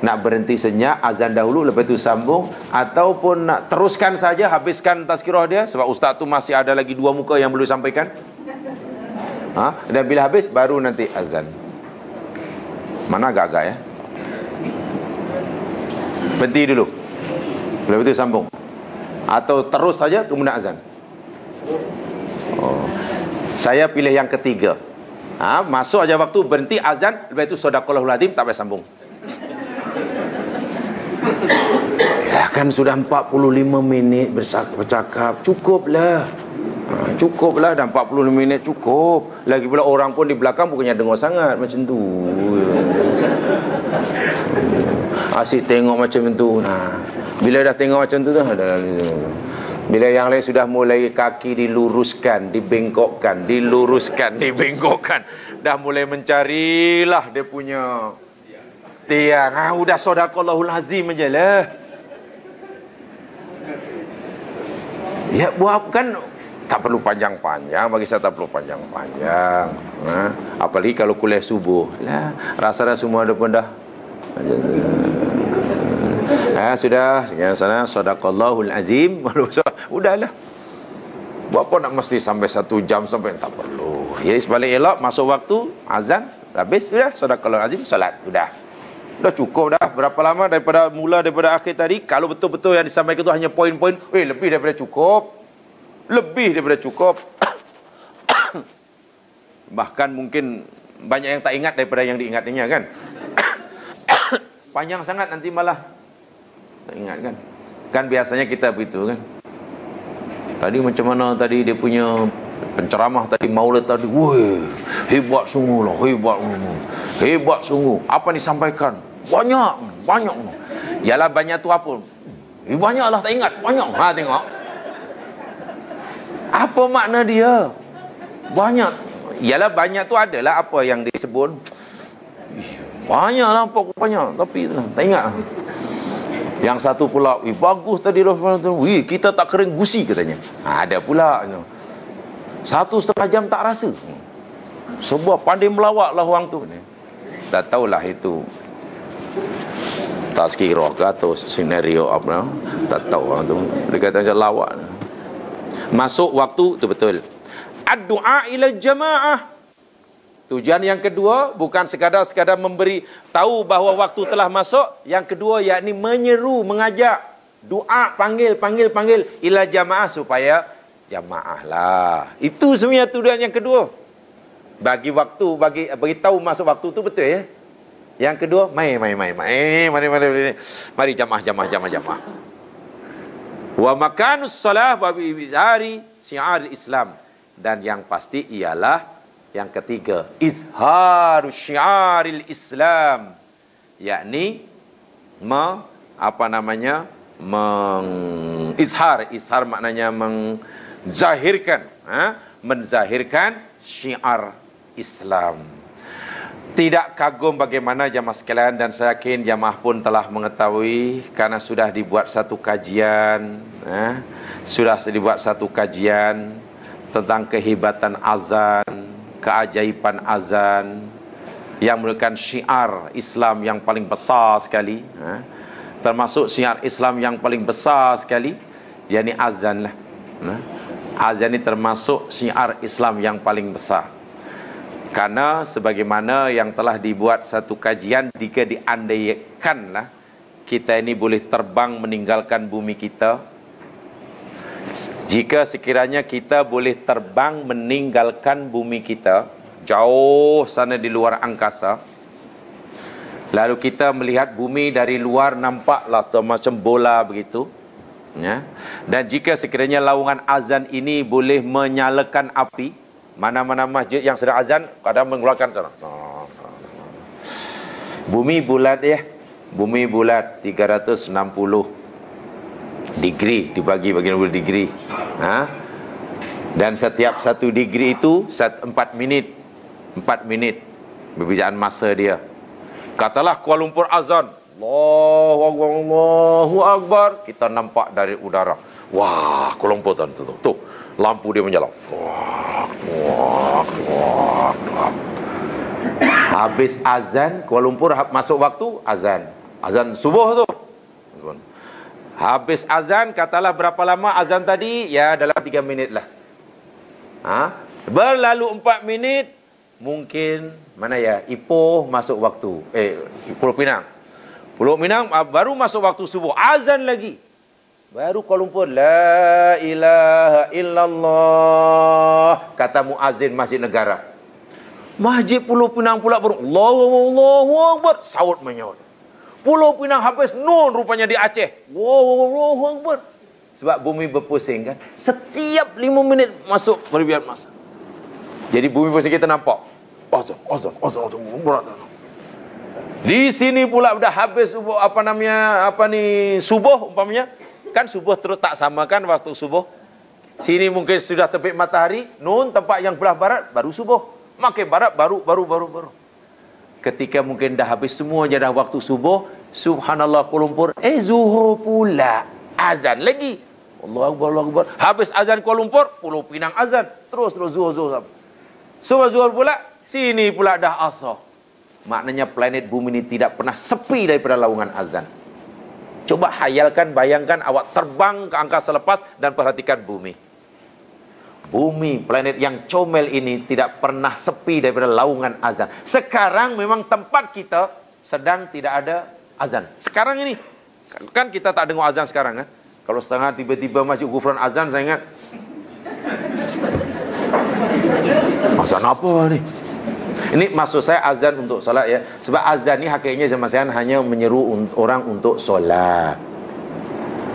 Nak berhenti senyap azan dahulu lepas itu sambung, ataupun nak teruskan saja habiskan tazkirah dia sebab ustaz tu masih ada lagi 2 muka yang belum sampaikan. Dan bila habis baru nanti azan. Mana agak-agak ya? Berhenti dulu, lepas itu sambung, atau terus saja kemudian azan? Saya pilih yang ketiga. Masuk aja waktu, berhenti azan, lepas itu sadaqallahul azim, tak payah sambung. Ya kan sudah 45 minit bercakap, cukuplah. Cukuplah, dah 45 minit cukup. Lagi pula orang pun di belakang bukannya dengar sangat macam tu. Asyik tengok macam tu. Nah, bila dah tengok macam tu dah bila yang lain sudah mulai kaki diluruskan, dibengkokkan, diluruskan, dibengkokkan, dah mulai mencarilah dia punya tiang. Udah sadaqallahul azim aja lah. Ya, buat kan tak perlu panjang-panjang, bagi saya tak perlu panjang-panjang. Apalagi kalau kuliah subuh. Lah, rasa-rasa semua ada pun dah. Sudah, sekian sana sadaqallahul azim. Udahlah. Buat apa nak mesti sampai 1 jam sampai, tak perlu. Jadi sebalik elok masuk waktu azan, habis sudah sadaqallahul azim, solat. Sudah cukup dah. Berapa lama daripada akhir tadi? Kalau betul-betul yang disampaikan itu hanya poin-poin, lebih daripada cukup. Lebih daripada cukup. Bahkan mungkin banyak yang tak ingat daripada yang diingatnya kan. Panjang sangat nanti malah tak ingat kan. Kan biasanya kita begitu kan. Tadi macam mana tadi dia punya penceramah tadi, maulid tadi, woi, hebat sungguh lah, hebat sungguh. Apa disampaikan? Banyak. Yalah banyak tu apa? Banyak lah, tak ingat. Banyak. Tengok. Apa makna dia? Banyak. Yalah banyak tu adalah apa yang disebut. Banyak lah, banyak. Tapi tak ingat. Yang satu pula, bagus tadi Rasulullah. Kita tak kering gusi katanya. Ada pula 1,5 jam tak rasa. Sebuah pandai melawak lah orang tu. Tak tahulah itu tazkirah ke atau senario apa, tak tahu orang tu. Dia kata macam lawak. Masuk waktu tu betul. Ad-du'a ila jamaah. Tujuan yang kedua bukan sekadar memberi tahu bahawa waktu telah masuk. Yang kedua yakni menyeru, mengajak, doa, panggil ila jamaah, supaya jamaah lah. Itu sebenarnya tujuan yang kedua. Bagi waktu, bagi tahu masuk waktu tu betul ya. Yang kedua, mari jamaah. Wa makanus salah wa bizari syiar Islam. Dan yang pasti ialah yang ketiga, izharu syiaril Islam, yakni izhar maknanya menzahirkan syiar Islam. Tidak kagum bagaimana jamaah sekalian, dan saya yakin jamaah pun telah mengetahui karena sudah dibuat satu kajian, tentang kehebatan azan, keajaiban azan yang merupakan syiar Islam yang paling besar sekali. Termasuk syiar Islam yang paling besar sekali, yakni azan lah. Azan ini termasuk syiar Islam yang paling besar. Karena sebagaimana yang telah dibuat satu kajian, jika diandaikanlah kita ini boleh terbang meninggalkan bumi kita, jika sekiranya kita boleh terbang meninggalkan bumi kita, jauh sana di luar angkasa, lalu kita melihat bumi dari luar, nampaklah macam bola begitu, ya. Dan jika sekiranya laungan azan ini boleh menyalakan api, mana-mana masjid yang sedang azan kadang mengeluarkan bumi bulat ya. Bumi bulat 360 degree dibagi 20 degree. Dan setiap 1 degree itu 4 minit. 4 minit perbezaan masa dia. Katalah Kuala Lumpur azan, Allahu Akbar, kita nampak dari udara, wah, Kuala Lumpur tu lampu dia menyala. Habis azan Kuala Lumpur masuk waktu azan subuh tu. Habis azan, katalah berapa lama azan tadi? Ya, dalam 3 minit lah. Berlalu 4 minit, mungkin mana ya, Ipoh masuk waktu. Pulau Pinang baru masuk waktu subuh, azan lagi. Baru Kuala Lumpur, la ilaha illallah, kata muazzin Masjid Negara. Masjid Pulau Pinang pula baru Allahu Akbar, saut menyaut. Pulau Pinang habis nun rupanya di Aceh, Allahu Akbar. Sebab bumi berpusing kan, setiap 5 minit masuk perbian masa. Jadi bumi pusing, kita nampak azan. Di sini pula dah habis subuh umpamanya. Kan subuh terus tak sama kan waktu subuh. Sini mungkin sudah terbit matahari, nun tempat yang belah barat baru subuh. Makin barat baru. Ketika mungkin dah habis semua je dah waktu subuh, subhanallah Kuala Lumpur, zuhur pula. Azan lagi. Allahu Akbar, Allahu Akbar. Habis azan Kuala Lumpur, Pulau Pinang azan. Terus zuhur. Zuhur pula, sini pula dah asar. Maknanya planet bumi ini tidak pernah sepi daripada laungan azan. Coba hayalkan, bayangkan awak terbang ke angkasa lepas dan perhatikan bumi. Bumi, planet yang comel ini tidak pernah sepi daripada laungan azan. Sekarang memang tempat kita sedang tidak ada azan. Sekarang ini. Kan kita tak dengar azan sekarang kan. Kalau setengah tiba-tiba masjid Ghufran azan, saya ingat. Azan apa ni? Ini maksud saya azan untuk solat ya. Sebab azan ni hakikatnya zaman saya hanya menyeru orang untuk solat.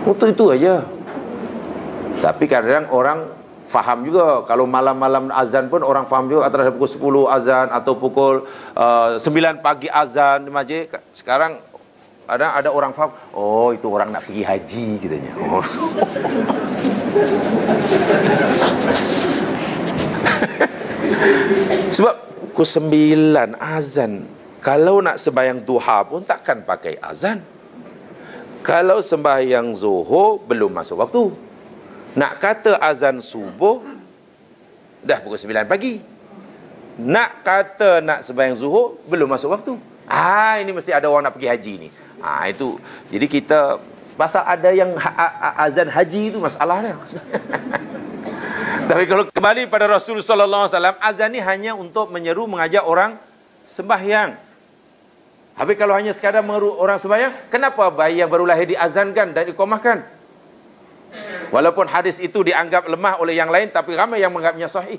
Untuk itu aja. Tapi kadang orang faham juga. Kalau malam-malam azan pun orang faham juga. Antara pukul 10 azan atau pukul 9 pagi azan di masjid. Sekarang ada orang faham. Oh, itu orang nak pergi haji katanya. Oh. Sebab pukul 9 azan. Kalau nak sembahyang duha pun takkan pakai azan. Kalau sembahyang zuhur belum masuk waktu. Nak kata azan subuh dah pukul 9 pagi. Nak kata nak sembahyang zuhur belum masuk waktu. Ini mesti ada orang nak pergi haji ni. Itu. Jadi kita pasal ada yang azan haji itu masalah dia. Tapi kalau kembali pada Rasulullah sallallahu alaihi wasallam, azan ni hanya untuk menyeru, mengajak orang sembahyang. Habis kalau hanya sekadar menyeru orang sembahyang, kenapa bayi yang baru lahir diazankan dan iqamahkan? Walaupun hadis itu dianggap lemah oleh yang lain, tapi ramai yang menganggapnya sahih.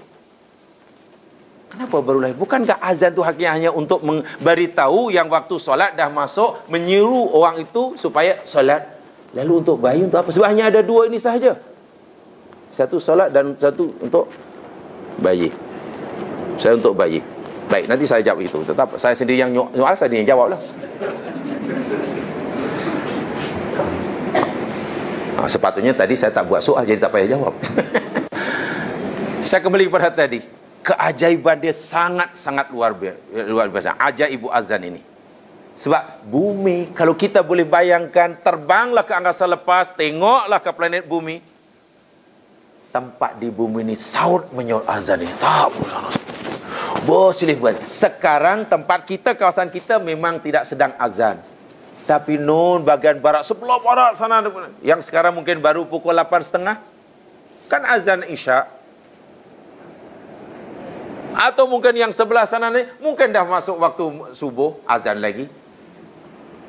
Kenapa baru lahir? Bukankah azan itu haknya hanya untuk memberitahu yang waktu solat dah masuk, menyeru orang itu supaya solat. Lalu untuk bayi untuk apa? Sebab hanya ada dua ini sahaja. Satu solat dan satu untuk bayi. Saya untuk bayi. Baik, nanti saya jawab itu. Tetap saya sendiri yang nyoal, saya yang jawab lah. Sepatutnya tadi saya tak buat soal, jadi tak payah jawab. Saya kembali kepada tadi. Keajaiban dia sangat-sangat luar biasa. Ajaib azan ini. Sebab bumi, kalau kita boleh bayangkan, terbanglah ke angkasa lepas, tengoklah ke planet bumi. Tempat di bumi ini saut menyahut azan ini. Tak boleh buat. Sekarang tempat kita, kawasan kita memang tidak sedang azan. Tapi nun bagian barat, sebelah barat sana, yang sekarang mungkin baru pukul 8.30, kan azan isya. Atau mungkin yang sebelah sana ni, mungkin dah masuk waktu subuh, azan lagi.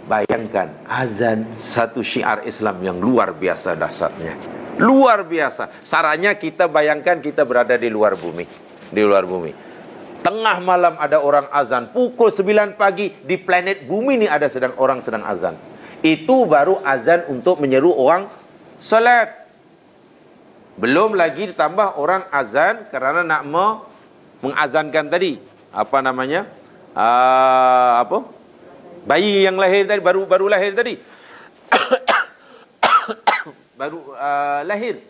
Bayangkan, azan satu syiar Islam yang luar biasa dahsyatnya. Luar biasa. Sarannya kita bayangkan kita berada di luar bumi. Di luar bumi. Tengah malam ada orang azan. Pukul 9 pagi di planet bumi ini ada orang sedang azan. Itu baru azan untuk menyeru orang solat. Belum lagi ditambah orang azan kerana nak mengazankan tadi. Apa namanya? Bayi yang lahir tadi, baru lahir tadi. Baru lahir.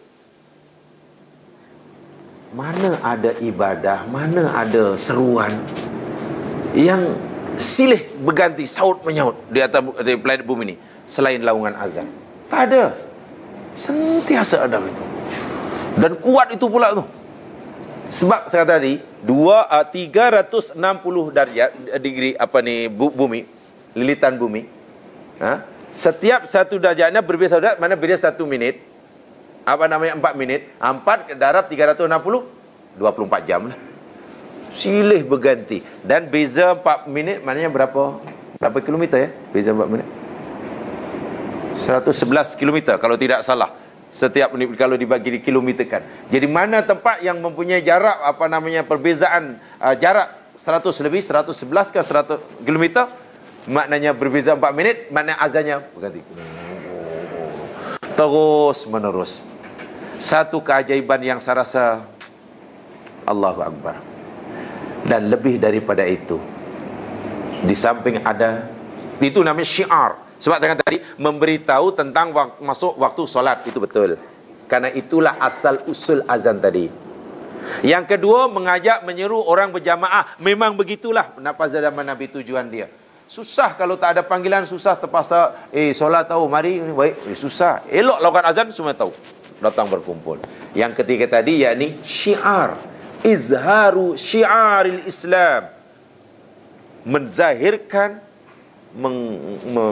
Mana ada ibadah, mana ada seruan yang silih berganti saut menyaut di atas di planet bumi ini selain laungan azan. Tak ada. Sentiasa ada itu. Dan kuat itu pula tu. Sebab saya kata tadi 360 darjat degree bumi, lilitan bumi. Setiap satu darjatnya berbeza darjat, mana beza 1 minit. 4 minit. 4 ke darab 360, 24 jam lah. Silih berganti. Dan beza 4 minit maknanya berapa kilometer ya? Beza 4 minit 111 kilometer kalau tidak salah. Setiap menit kalau dibagi kilometerkan. Jadi mana tempat yang mempunyai jarak perbezaan jarak 100 lebih, 111 ke 100 kilometer, maknanya berbeza 4 minit, maknanya azannya berganti. Terus menerus. Satu keajaiban yang saya rasa Allahu Akbar. Dan lebih daripada itu, di samping ada Itu namanya syiar. Sebab jangan tadi memberitahu tentang masuk waktu solat, itu betul. Karena itulah asal usul azan tadi. Yang kedua, mengajak menyeru orang berjamaah. Memang begitulah pada zaman Nabi tujuan dia. Susah kalau tak ada panggilan, susah terpaksa solat tahu mari baik, susah. Elok lakukan azan semua tahu. Datang berkumpul. Yang ketiga tadi yakni syiar. Izharu syiaril Islam. Menzahirkan,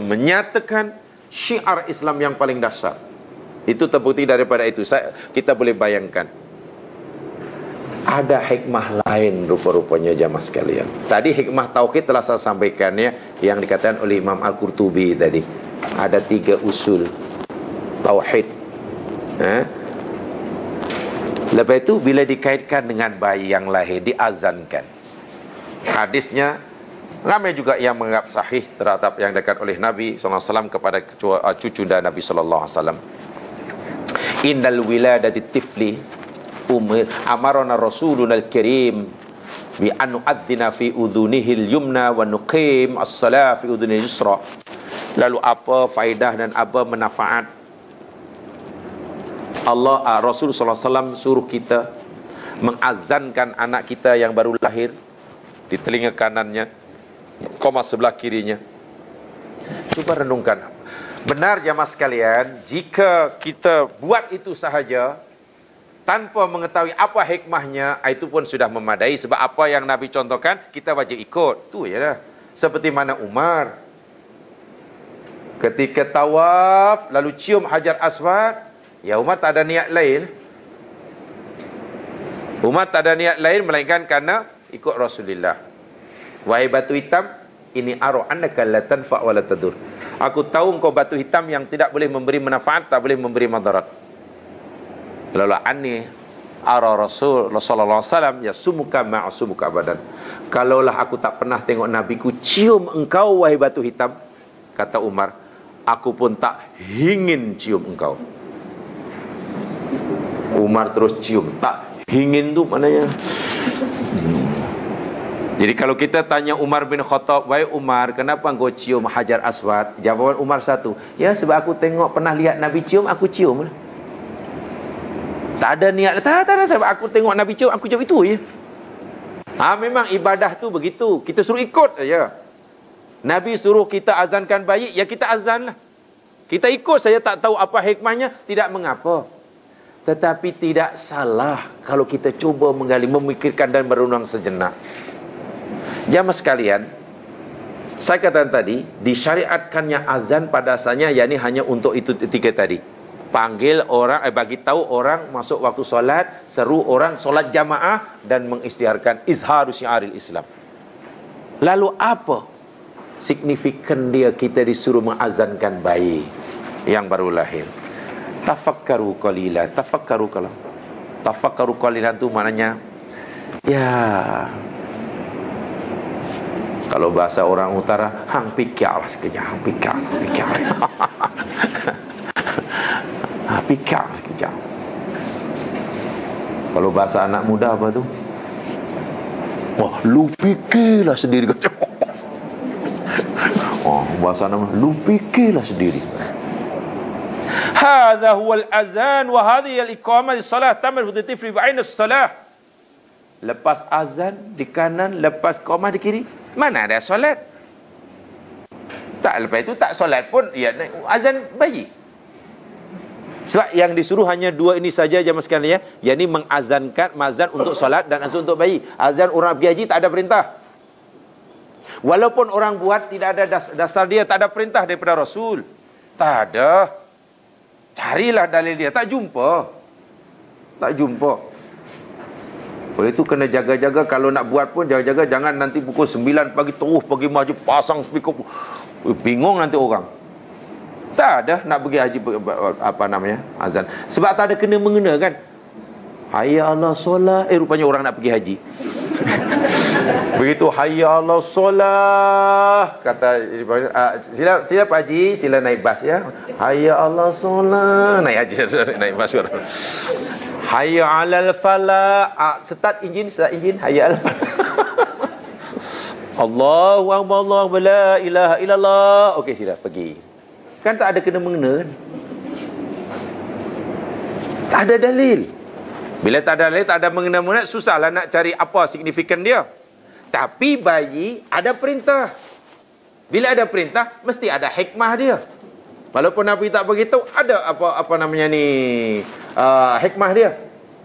menyatakan syiar Islam yang paling dasar. Itu terbukti daripada itu. Kita boleh bayangkan ada hikmah lain rupa-rupanya jamaah sekalian. Tadi hikmah tauhid telah saya sampaikan ya, yang dikatakan oleh Imam Al-Qurtubi tadi. Ada 3 usul tauhid. Lepas itu bila dikaitkan dengan bayi yang lahir, diazankan. Hadisnya ramai juga yang menganggap sahih terhadap yang dikatakan oleh Nabi SAW kepada cucu dan Nabi SAW. Indal wiladati tifli amarana Rasuluna al-Karim bi an nu'adzina fi udhunihi al-yumna wa nuqim as-salah fi udhunihi al-yusra. Lalu apa faedah dan apa manfaat Rasul SAW suruh kita mengazankan anak kita yang baru lahir di telinga kanannya, koma sebelah kirinya. Cuba renungkan. Benar jamaah sekalian, jika kita buat itu sahaja tanpa mengetahui apa hikmahnya, itu pun sudah memadai. Sebab apa yang Nabi contohkan, kita wajib ikut. Tu ya lah. Seperti mana Umar ketika tawaf lalu cium Hajar Aswad, ya Umar tak ada niat lain. Umar tak ada niat lain melainkan karena ikut Rasulullah. Wahai batu hitam, ini aro annaka la tanfa wa la tadur. Aku tahu engkau batu hitam yang tidak boleh memberi manfaat, tak boleh memberi madarat. Lalu anni ara Rasul sallallahu alaihi wasallam yasumuka ma'asumuka abadan. Kalaulah aku tak pernah tengok nabiku cium engkau wahai batu hitam, kata Umar, aku pun tak ingin cium engkau. Umar terus cium. Tak ingin tu maknanya. Jadi kalau kita tanya Umar bin Khattab, wahai Umar, kenapa engkau cium Hajar Aswad? Jawaban Umar satu, ya sebab aku tengok pernah lihat Nabi cium, aku cium. Tak ada niat, tak ada, sebab aku tengok Nabi cium, aku cium, itu je. Memang ibadah tu begitu, kita suruh ikut saja. Nabi suruh kita azankan bayi, ya kita azan lah. Kita ikut saja, tak tahu apa hikmahnya, tidak mengapa. Tetapi tidak salah kalau kita cuba menggali, memikirkan dan berenung sejenak. Jamaah sekalian, saya katakan tadi, disyariatkannya azan pada asalnya, yakni hanya untuk itu 3 tadi. Panggil orang, bagi tahu orang masuk waktu solat, seru orang solat jamaah, dan mengisytiharkan izharu syiaril Islam. Lalu apa signifikan dia kita disuruh mengazankan bayi yang baru lahir? Tafakkaru qalila. Tafakkaru qalila itu maknanya, ya, kalau bahasa orang utara, hang pikir lah sekejap, hang pikir. Pikir sekejap. Kalau bahasa anak muda apa tu? Wah, lu fikirlah sendiri. Bahasa anak muda, lu fikirlah sendiri. Hadha huwa al-azan wa hadhihi al-iqamah lis-salah tamar fi tifli ba'in as-salah. Lepas azan di kanan, lepas iqamah di kiri, mana ada solat? Tak, lepas itu tak solat pun, ya azan bayi. Sebab yang disuruh hanya 2 ini saja jamaah sekalian, yakni mengazankan, azan untuk solat dan azan untuk bayi. Azan orang pergi haji tak ada perintah. Walaupun orang buat, tidak ada dasar dia, tak ada perintah daripada Rasul. Tak ada. Carilah dalil dia, tak jumpa. Oleh itu kena jaga-jaga. Kalau nak buat pun jaga-jaga, jangan nanti pukul 9 pagi terus pergi maju pasang speaker. Bingung nanti orang. Tak ada nak pergi haji azan. Sebab tak ada kena mengena kan. Hayya Allah solat, rupanya orang nak pergi haji. Begitu hayya Allah solat, kata sila Pak Haji, sila naik bas ya. Hayya Allah solat, naik haji, naik bas. Hayya alal falah, start enjin, hayya alal falah. Allahu Akbar, Allahu Akbar, la ilaha illallah. Okey, sila pergi. Kan tak ada kena mengena kan? Tak ada dalil. Bila tak ada dalil, tak ada mengena-mengena, susahlah nak cari apa signifikan dia. Tapi bayi ada perintah. Bila ada perintah, mesti ada hikmah dia. Walaupun Nabi tak beritahu, ada apa namanya ni hikmah dia.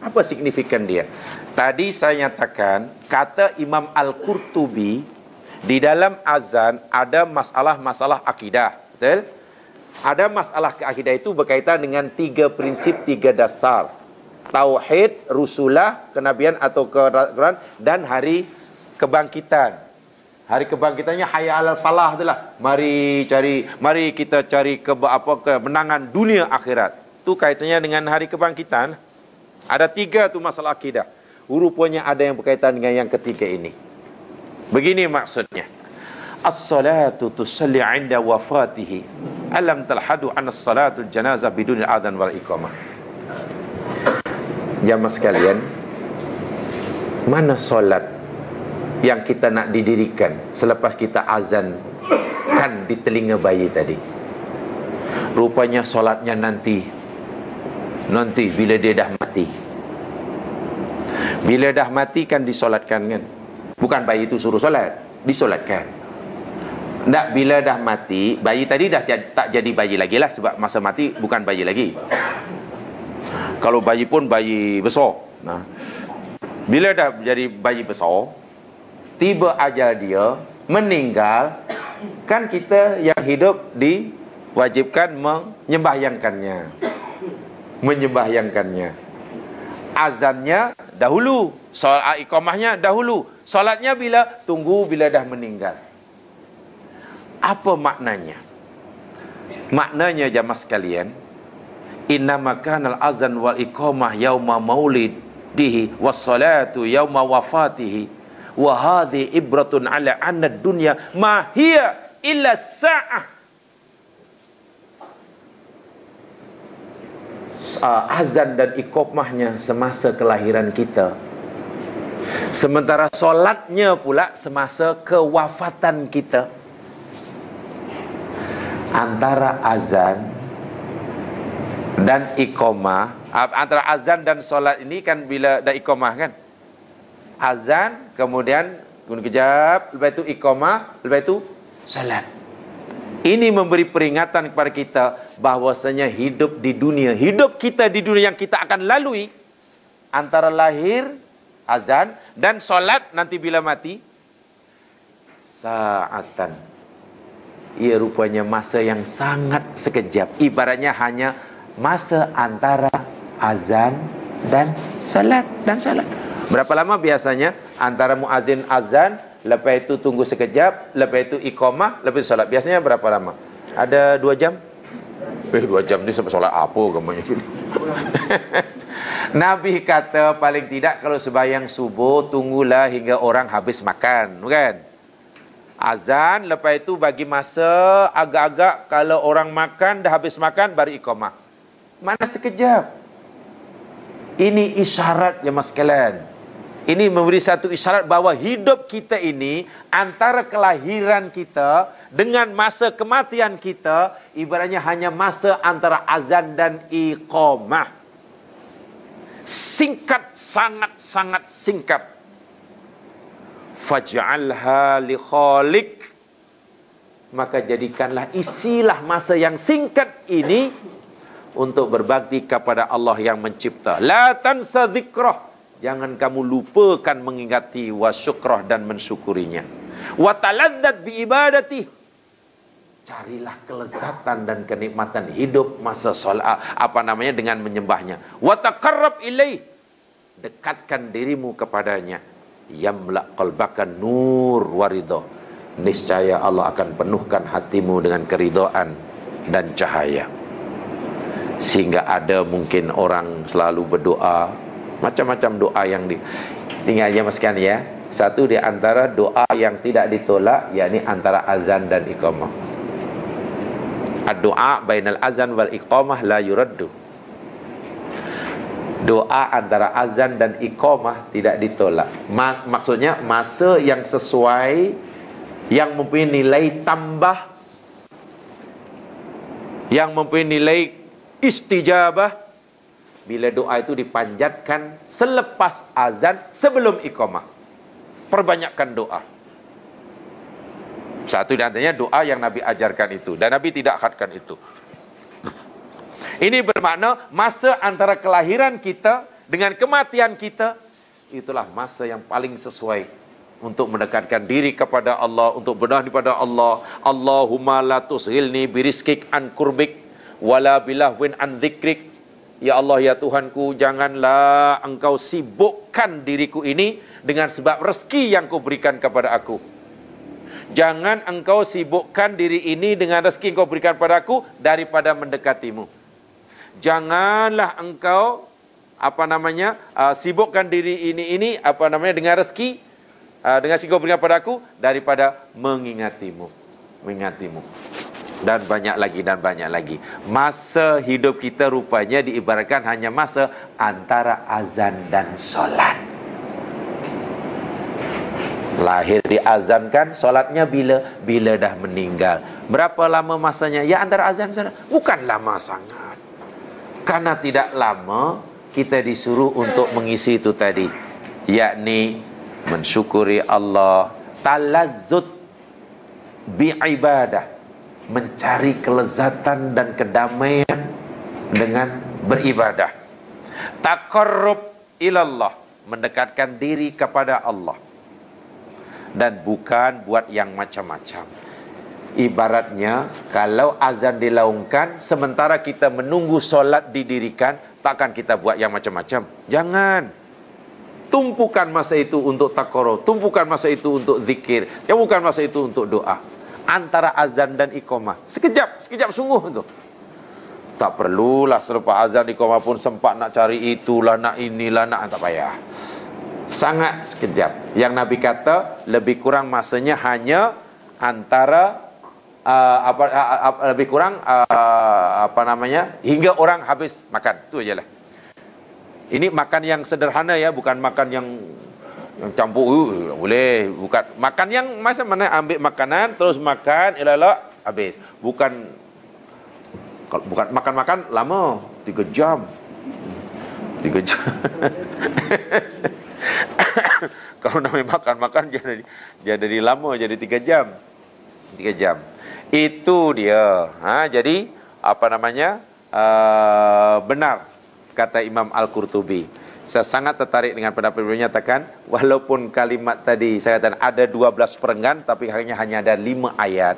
Apa signifikan dia? Tadi saya nyatakan, kata Imam Al-Qurtubi, di dalam azan ada masalah-masalah akidah. Betul? Ada masalah akidah itu berkaitan dengan 3 prinsip, 3 dasar. Tauhid, rusulah, kenabian atau Quran, dan hari kebangkitan. Hari kebangkitannya hayya 'alal falah itulah. Mari kita cari kemenangan dunia akhirat. Itu kaitannya dengan hari kebangkitan. Ada 3 tu masalah akidah. Rupanya ada yang berkaitan dengan yang ketiga ini. Begini maksudnya. As-salatu tusalli 'inda wafatihi. Alam talhadu anna as-salatul janazah bidunil adhan wal iqamah. Jamaah sekalian, mana solat yang kita nak didirikan selepas kita azan kan di telinga bayi tadi? Rupanya solatnya nanti bila dia dah mati. Bila dah mati kan disolatkan kan? Bukan bayi itu suruh solat, disolatkan. Tak, bila dah mati, bayi tadi dah tak jadi bayi lagi lah, sebab masa mati bukan bayi lagi. Kalau bayi pun bayi besar. Nah, bila dah jadi bayi besar, tiba ajal dia, meninggal, kan kita yang hidup diwajibkan menyembahyangkannya. Azannya dahulu, solat iqamahnya dahulu, solatnya bila? Tunggu bila dah meninggal. Apa maknanya? Maknanya jamaah sekalian, innama kanal azan wal iqamah yauma maulidihi was salatu yauma wafatihi wa hadhi ibratun ala anna dunya ma hiya illa sa'ah. Azan dan iqamahnya semasa kelahiran kita, sementara solatnya pula semasa kewafatan kita. Antara azan dan iqamah, antara azan dan solat ini kan bila dah iqamah kan, azan kemudian kejap, lepas itu iqamah, lepas itu solat. Ini memberi peringatan kepada kita bahwasanya hidup kita di dunia yang kita akan lalui antara lahir, azan, dan solat nanti bila mati, saatan. Ia rupanya masa yang sangat sekejap. Ibaratnya hanya masa antara azan dan salat. Berapa lama biasanya antara muazin azan, lepas itu tunggu sekejap, lepas itu iqamah, lepas itu salat? Biasanya berapa lama? Ada 2 jam? 2 jam ni sampai solat apa gambarnya? Nabi kata paling tidak kalau sembahyang subuh, tunggulah hingga orang habis makan, bukan? Azan, lepas itu bagi masa agak-agak kalau orang makan, dah habis makan, baru iqamah. Mana sekejap. Ini isyarat ya mas sekalian. Ini memberi satu isyarat bahawa hidup kita ini, antara kelahiran kita dengan masa kematian kita, ibaratnya hanya masa antara azan dan iqamah. Singkat, sangat-sangat singkat. Faj'alha li khaliq, maka jadikanlah, isilah masa yang singkat ini untuk berbakti kepada Allah yang mencipta. La tansa dzikrah, jangan kamu lupakan mengingati, wa syukrah, dan mensyukurinya. Wa taladzat bi ibadati, carilah kelezatan dan kenikmatan hidup masa solat dengan menyembahnya. Wa taqarrab ilaih, dekatkan dirimu kepadanya. Yamla qalbaka nur waridho, niscaya Allah akan penuhkan hatimu dengan keridhaan dan cahaya. Sehingga ada mungkin orang selalu berdoa, macam-macam doa yang tinggal aja mas sekalian ya. Satu di antara doa yang tidak ditolak, yakni antara azan dan iqamah. Ad-doa bainal azan wal iqamah la yuraddu. Doa antara azan dan iqamah tidak ditolak. Maksudnya masa yang sesuai yang mempunyai nilai tambah, yang mempunyai nilai istijabah bila doa itu dipanjatkan selepas azan sebelum iqamah. Perbanyakkan doa. Satu di antaranya doa yang Nabi ajarkan itu, dan Nabi tidak hadkan itu. Ini bermakna masa antara kelahiran kita dengan kematian kita, itulah masa yang paling sesuai untuk mendekatkan diri kepada Allah, untuk berdoa kepada Allah. Allahumma la tushilni birizkik an kurbik wala bilahwin an dzikrik. Ya Allah, ya Tuhanku, janganlah engkau sibukkan diriku ini dengan sebab rezeki yang kau berikan kepada aku. Jangan engkau sibukkan diri ini dengan rezeki yang kau berikan padaku daripada mendekatimu. Janganlah engkau sibukkan diri ini dengan rezeki dengan rezeki kau berikan padaku daripada mengingatimu. Dan banyak lagi. Masa hidup kita rupanya diibaratkan hanya masa antara azan dan solat. Lahir diazankan, solatnya bila dah meninggal. Berapa lama masanya? Ya antara azan dan solat. Bukan lama sangat. Karena tidak lama kita disuruh untuk mengisi itu tadi, yakni mensyukuri Allah, talazzut bi'ibadah, mencari kelezatan dan kedamaian dengan beribadah. Taqarrub ilallah, mendekatkan diri kepada Allah. Dan bukan buat yang macam-macam. Ibaratnya kalau azan dilaungkan sementara kita menunggu solat didirikan, takkan kita buat yang macam-macam. Jangan. Tumpukan masa itu untuk taqarrub, tumpukan masa itu untuk zikir, tumpukan masa itu untuk doa. Antara azan dan iqamah, sekejap sungguh itu. Tak perlulah selepas azan iqamah pun sempat nak cari itulah, nak inilah, tak payah. Sangat sekejap. Yang Nabi kata lebih kurang masanya hanya antara hingga orang habis makan. Itu ajalah. Ini makan yang sederhana ya, bukan makan yang campur boleh, bukan makan yang macam mana ambil makanan terus makan elok habis. Bukan makan lama 3 jam. Kalau namanya makan jadi lama, jadi 3 jam. 3 jam. Itu dia. Jadi benar kata Imam Al-Qurtubi. Saya sangat tertarik dengan pendapat beliau menyatakan walaupun kalimat tadi saya katakan ada 12 perenggan tapi hanya ada 5 ayat.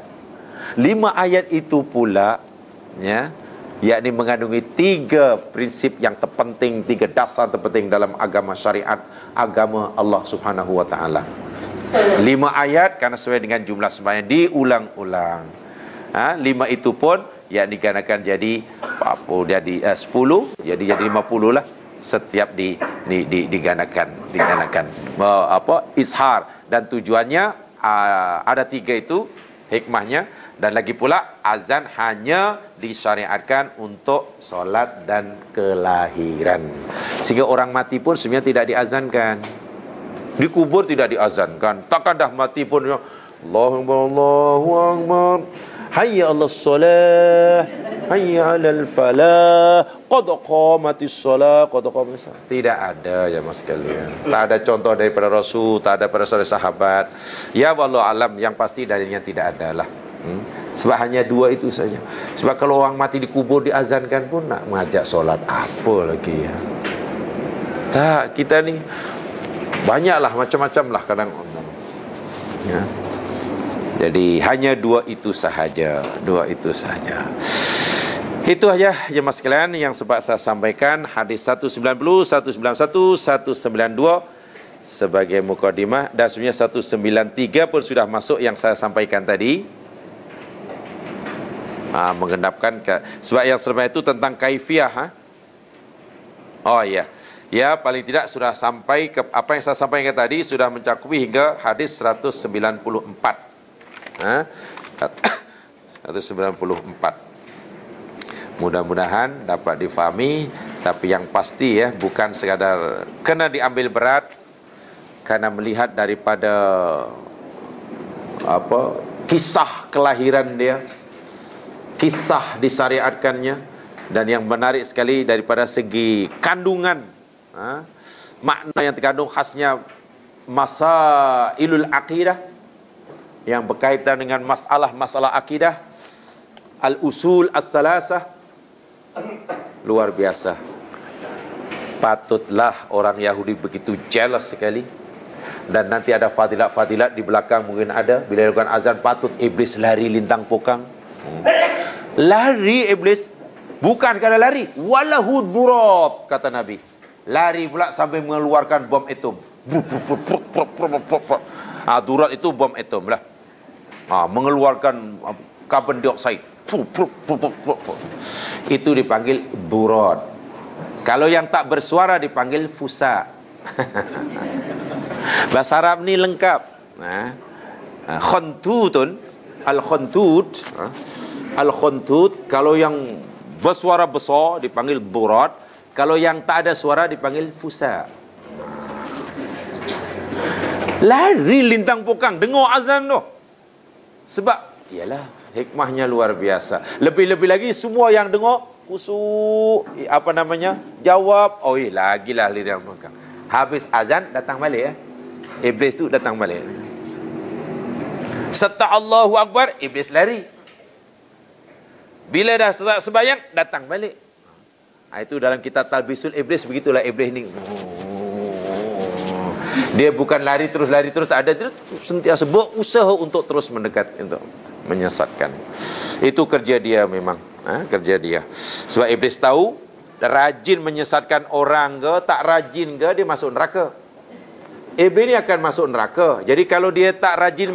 5 ayat itu pula yakni mengandungi 3 prinsip yang terpenting, 3 dasar terpenting dalam agama syariat, agama Allah Subhanahu wa taala. 5 ayat karena sesuai dengan jumlah sembahyang diulang-ulang. 5 itu pun yakni akan jadi 10, jadi 50 lah setiap digandakan izhar, dan tujuannya ada 3 itu hikmahnya. Dan lagi pula azan hanya disyariatkan untuk solat dan kelahiran, sehingga orang mati pun sebenarnya tidak diazankan, dikubur tidak diazankan. Takkan dah mati pun Allahu Akbar, hayya 'alas shalah, hayya 'alal falah, qad qamatis shalah, qad qamatis shalah. Tidak ada ya mas sekalian. Tak ada contoh daripada Rasul, tak ada pada sahabat. Ya wallahu alam, yang pasti darinya tidak ada lah. Sebab hanya 2 itu saja. Sebab kalau orang mati dikubur diazankan pun nak mengajak solat apa lagi ya. Tak, kita ni banyaklah macam-macam lah kadang ya. Jadi hanya 2 itu sahaja. 2 itu sahaja. Itu aja ya mas sekalian yang sempat saya sampaikan. Hadis 190, 191, 192 sebagai mukadimah, dan sebenarnya 193 pun sudah masuk yang saya sampaikan tadi. Mengendapkan sebab yang selepas itu tentang kaifiah. Oh ya. Ya, paling tidak sudah sampai ke apa yang saya sampaikan tadi, sudah mencakupi hingga hadis 194. 194. Mudah-mudahan dapat difahami, tapi yang pasti ya bukan sekadar kena diambil berat, karena melihat daripada kisah kelahiran dia, kisah disyariatkannya, dan yang menarik sekali daripada segi kandungan, makna yang terkandung khasnya masailul akidah yang berkaitan dengan masalah akidah, al-usul as-salasah, luar biasa. Patutlah orang Yahudi begitu jealous sekali. Dan nanti ada fadilat-fadilat di belakang mungkin ada. Bila dilakukan azan, patut iblis lari lintang pokang. Lari iblis, bukan sekadar lari, walahu durat, kata Nabi. Lari pula sampai mengeluarkan bom atom. Durat itu bom atom lah. Mengeluarkan karbon dioksida. Itu dipanggil durat. Kalau yang tak bersuara dipanggil fusa. Bahasa Arab ni lengkap. Khuntutun, al-khuntut, kalau yang bersuara besar dipanggil durat, kalau yang tak ada suara dipanggil fusa. Lari lintang pokang dengar azan tu. Sebab ialah hikmahnya luar biasa. Lebih-lebih lagi semua yang dengar kusuk, jawab, lagilah lintang pokang. Habis azan datang balik Iblis tu datang balik. Setelah Allahu Akbar, iblis lari. Bila dah sebayang, datang balik. Itu dalam kitab Talbisul Iblis, begitulah iblis ni. Dia bukan lari terus, tak ada. Dia sentiasa berusaha untuk terus mendekat, untuk menyesatkan. Itu kerja dia memang. Kerja dia. Sebab iblis tahu, rajin menyesatkan orang ke, tak rajin ke, dia masuk neraka. Iblis ni akan masuk neraka. Jadi kalau dia tak rajin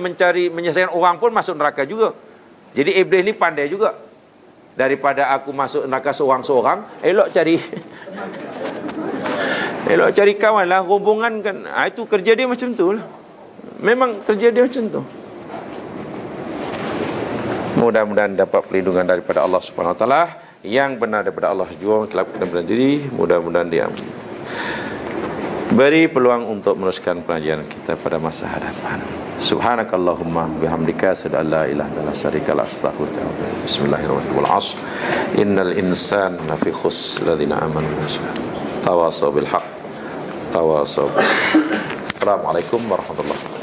menyesatkan orang pun masuk neraka juga. Jadi iblis ni pandai juga. Daripada aku masuk neraka seorang-seorang, elok cari kawan lah, rombongan kan. Itu kerja dia macam tu lah. Memang kerja dia macam tu. Mudah-mudahan dapat perlindungan daripada Allah Subhanahu Wa Taala. Yang benar daripada Allah jua, kelak kita berdiri. Mudah-mudahan dia beri peluang untuk meneruskan pengajian kita pada masa hadapan. Subhanakallahumma bihamdika asyhadu an la ilaha illa anta astaghfiruka wa atubu ilaik. Bismillahirrahmanirrahim. Wal 'ashr. Innal insana lafi khusr alladziina aamanu tawasaw bil haqq tawasaw bis sabr. Assalamualaikum warahmatullahi wabarakatuh.